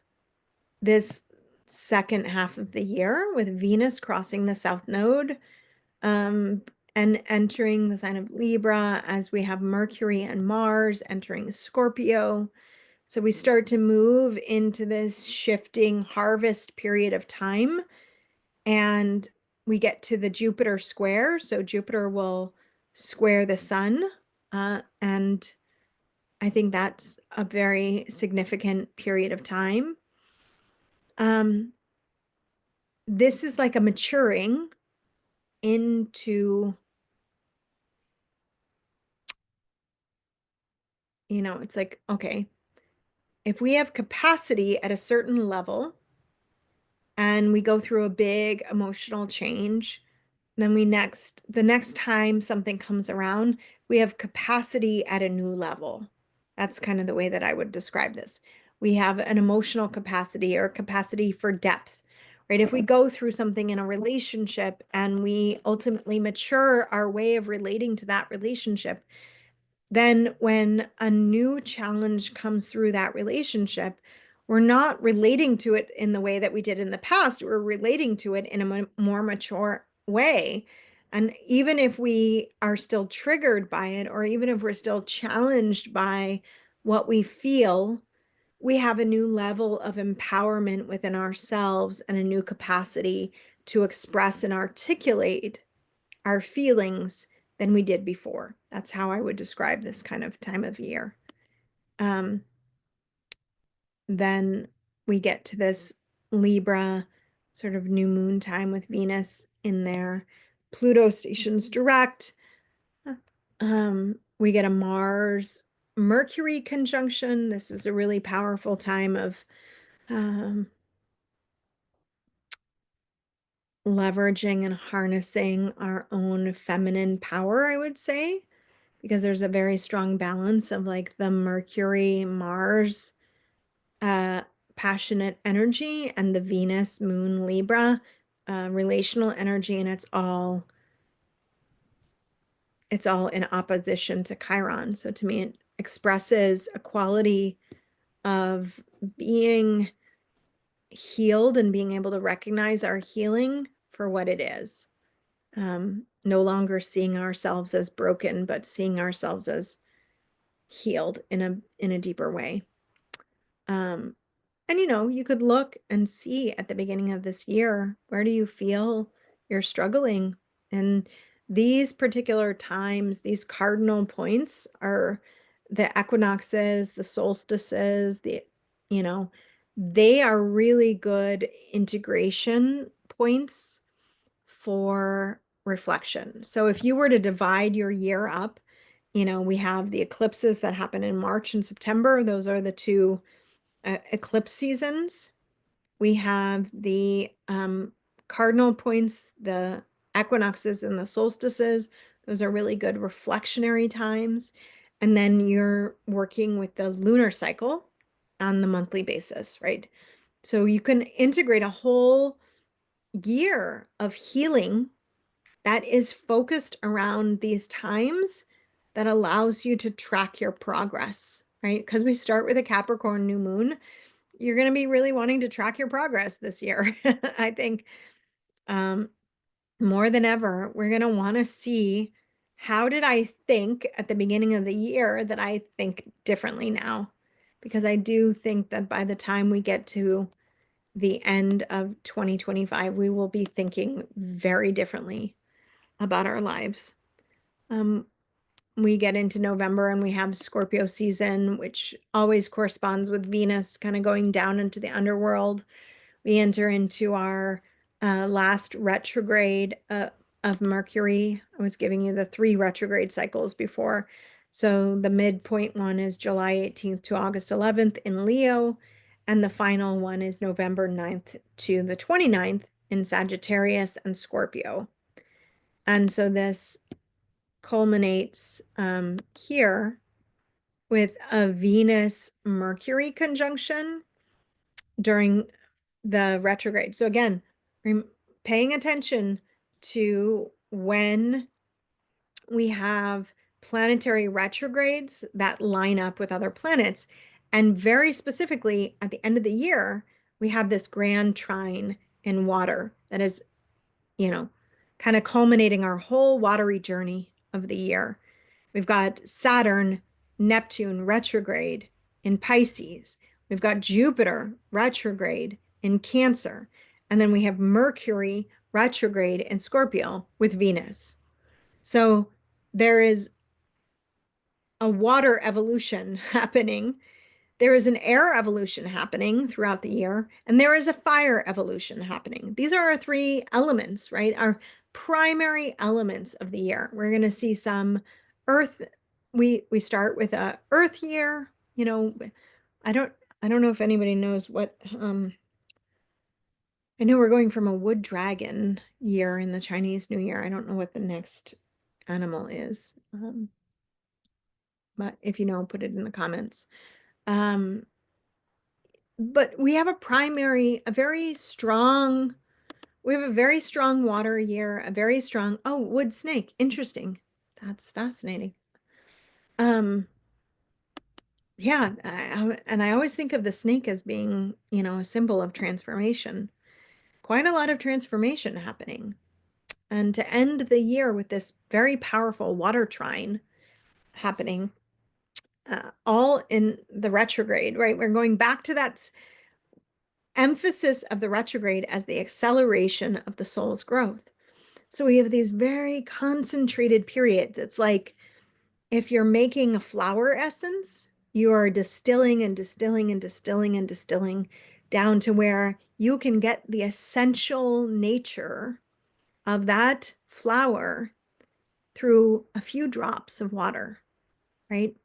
this second half of the year with Venus crossing the South Node and entering the sign of Libra, as we have Mercury and Mars entering Scorpio. So we start to move into this shifting harvest period of time, and we get to the Jupiter square. So Jupiter will square the sun, and I think that's a very significant period of time. This is like a maturing into, it's like, okay, if we have capacity at a certain level and we go through a big emotional change, then the next time something comes around, we have capacity at a new level. That's kind of the way that I would describe this. We have an emotional capacity or capacity for depth, right? If we go through something in a relationship and we ultimately mature our way of relating to that relationship, then when a new challenge comes through that relationship, we're not relating to it in the way that we did in the past. We're relating to it in a more mature way. And even if we are still triggered by it, or even if we're still challenged by what we feel, we have a new level of empowerment within ourselves and a new capacity to express and articulate our feelings than we did before. That's how I would describe this kind of time of year. Um, then we get to this Libra sort of new moon time with Venus in there. Pluto stations direct. We get a Mars Mercury conjunction. This is a really powerful time of leveraging and harnessing our own feminine power, I would say, because there's a very strong balance of like the Mercury Mars passionate energy and the Venus Moon Libra relational energy, and it's all in opposition to Chiron. So to me, it expresses a quality of being healed and being able to recognize our healing for what it is. No longer seeing ourselves as broken, but seeing ourselves as healed in a deeper way. And you could look and see at the beginning of this year, where do you feel you're struggling? And these particular times, these cardinal points are the equinoxes, the solstices, you know, they are really good integration points for reflection. So if you were to divide your year up, we have the eclipses that happen in March and September. Those are the two eclipse seasons. We have the cardinal points, the equinoxes and the solstices. Those are really good reflectionary times. And then you're working with the lunar cycle on the monthly basis, right? So you can integrate a whole year of healing that is focused around these times that allows you to track your progress, right? Because we start with a Capricorn new moon, you're going to be really wanting to track your progress this year. I think more than ever, we're going to want to see, how did I think at the beginning of the year that I think differently now? because I do think that by the time we get to the end of 2025, we will be thinking very differently about our lives. We get into November and we have Scorpio season, which always corresponds with Venus kind of going down into the underworld. We enter into our last retrograde of Mercury. I was giving you the 3 retrograde cycles before. So the midpoint one is July 18th to August 11th in Leo, and the final one is November 9th to the 29th in Sagittarius and Scorpio. And so this culminates here with a Venus-Mercury conjunction during the retrograde. So again, paying attention to when we have planetary retrogrades that line up with other planets. And very specifically, at the end of the year, we have this grand trine in water that is, kind of culminating our whole watery journey of the year. We've got Saturn, Neptune retrograde in Pisces. We've got Jupiter retrograde in Cancer. And then we have Mercury retrograde in Scorpio with Venus. So there is a water evolution happening. There is an air evolution happening throughout the year, and there is a fire evolution happening. These are our 3 elements, right? Our primary elements of the year. We're going to see some earth. We start with a earth year. I don't know if anybody knows what I know we're going from a wood dragon year in the Chinese New Year. I don't know what the next animal is. But if you know, put it in the comments. But we have a very strong water year, a very strong, wood snake. Interesting. That's fascinating. Yeah, and I always think of the snake as being, a symbol of transformation. Quite a lot of transformation happening. And to end the year with this very powerful water trine happening, all in the retrograde, right? We're going back to that emphasis of the retrograde as the acceleration of the soul's growth. So we have these very concentrated periods. It's like if you're making a flower essence, you are distilling and distilling and distilling and distilling down to where you can get the essential nature of that flower through a few drops of water, right?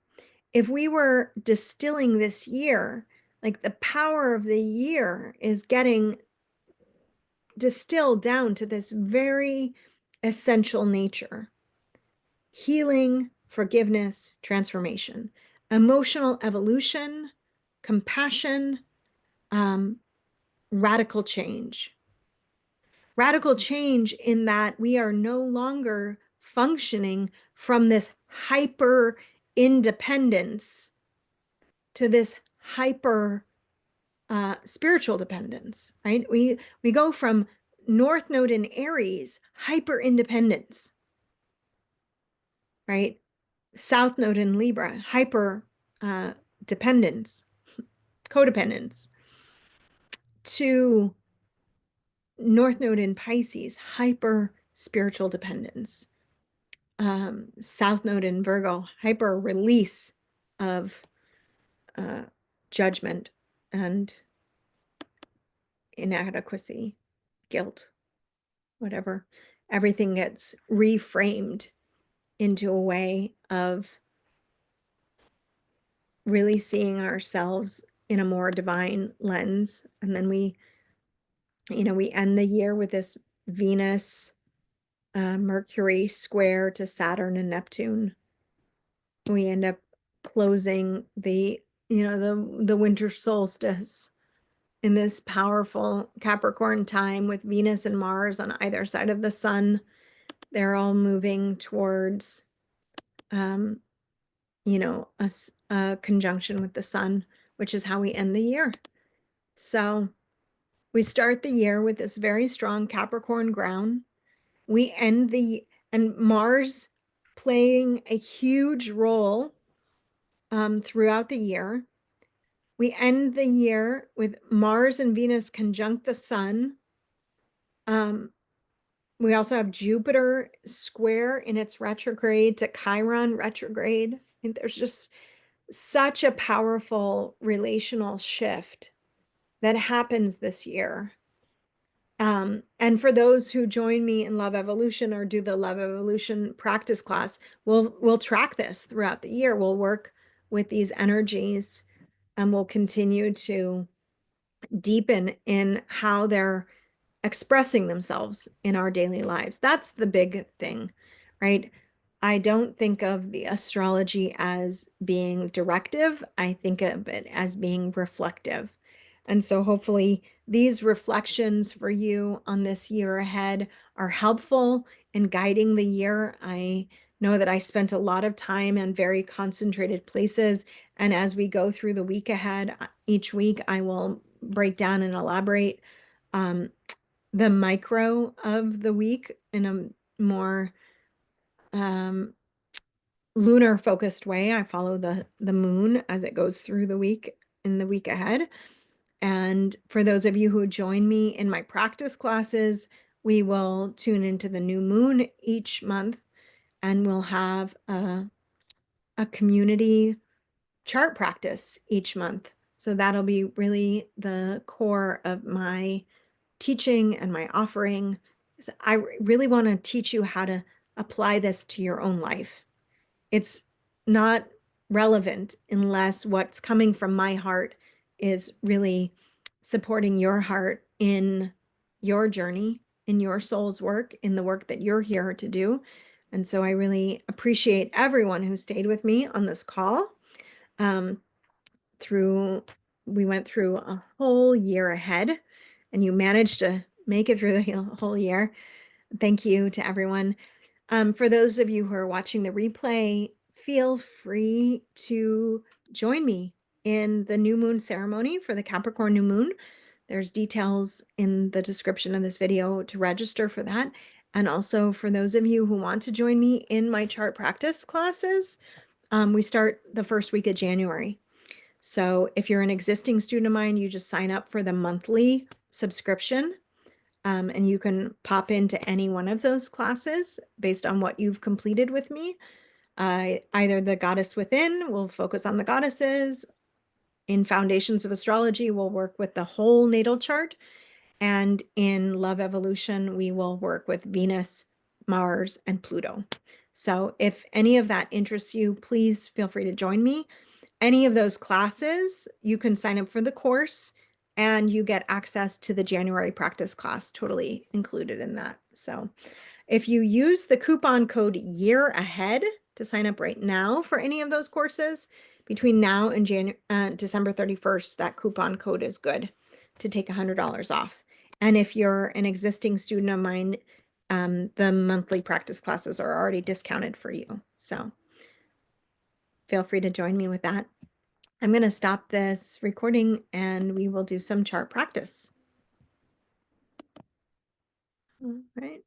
If we were distilling this year, like the power of the year is getting distilled down to this very essential nature: healing, forgiveness, transformation, emotional evolution, compassion, radical change. Radical change in that we are no longer functioning from this hyper independence to this hyper spiritual dependence, right? We go from North Node in Aries, hyper independence, right? South Node in Libra, hyper dependence, codependence, to North Node in Pisces, hyper spiritual dependence. South Node in Virgo, hyper release of judgment and inadequacy, guilt, whatever. Everything gets reframed into a way of really seeing ourselves in a more divine lens. And then we end the year with this Venus, Mercury square to Saturn and Neptune. We end up closing the winter solstice in this powerful Capricorn time with Venus and Mars on either side of the sun. They're all moving towards, a conjunction with the sun, which is how we end the year. So we start the year with this very strong Capricorn ground. We end and Mars playing a huge role throughout the year. We end the year with Mars and Venus conjunct the sun. We also have Jupiter square in its retrograde to Chiron retrograde. I think there's just such a powerful relational shift that happens this year. And for those who join me in Love Evolution or do the Love Evolution practice class, we'll track this throughout the year. We'll work with these energies and we'll continue to deepen in how they're expressing themselves in our daily lives. That's the big thing, right? I don't think of the astrology as being directive. I think of it as being reflective. And so hopefully these reflections for you on this year ahead are helpful in guiding the year. I know that I spent a lot of time in very concentrated places. And as we go through the week ahead, each week I will break down and elaborate the micro of the week in a more lunar focused way. I follow the moon as it goes through the week in the week ahead. And for those of you who join me in my practice classes, we will tune into the new moon each month and we'll have a community chart practice each month. So that'll be really the core of my teaching and my offering. Is I really want to teach you how to apply this to your own life. It's not relevant unless what's coming from my heart is really supporting your heart in your journey, in your soul's work, in the work that you're here to do. And so I really appreciate everyone who stayed with me on this call. We went through a whole year ahead, and you managed to make it through the whole year. Thank you to everyone. For those of you who are watching the replay, feel free to join me in the new moon ceremony for the Capricorn new moon. There's details in the description of this video to register for that. And also for those of you who want to join me in my chart practice classes, we start the first week of January. So if you're an existing student of mine, you just sign up for the monthly subscription. And you can pop into any one of those classes based on what you've completed with me. Either the Goddess Within will focus on the goddesses. In Foundations of Astrology, we'll work with the whole natal chart. And in Love Evolution, we will work with Venus, Mars, and Pluto. So if any of that interests you, please feel free to join me. Any of those classes, you can sign up for the course and you get access to the January practice class totally included in that. So if you use the coupon code year ahead to sign up right now for any of those courses, between now and December 31st, that coupon code is good to take $100 off. And if you're an existing student of mine, the monthly practice classes are already discounted for you. So feel free to join me with that. I'm going to stop this recording and we will do some chart practice. All right.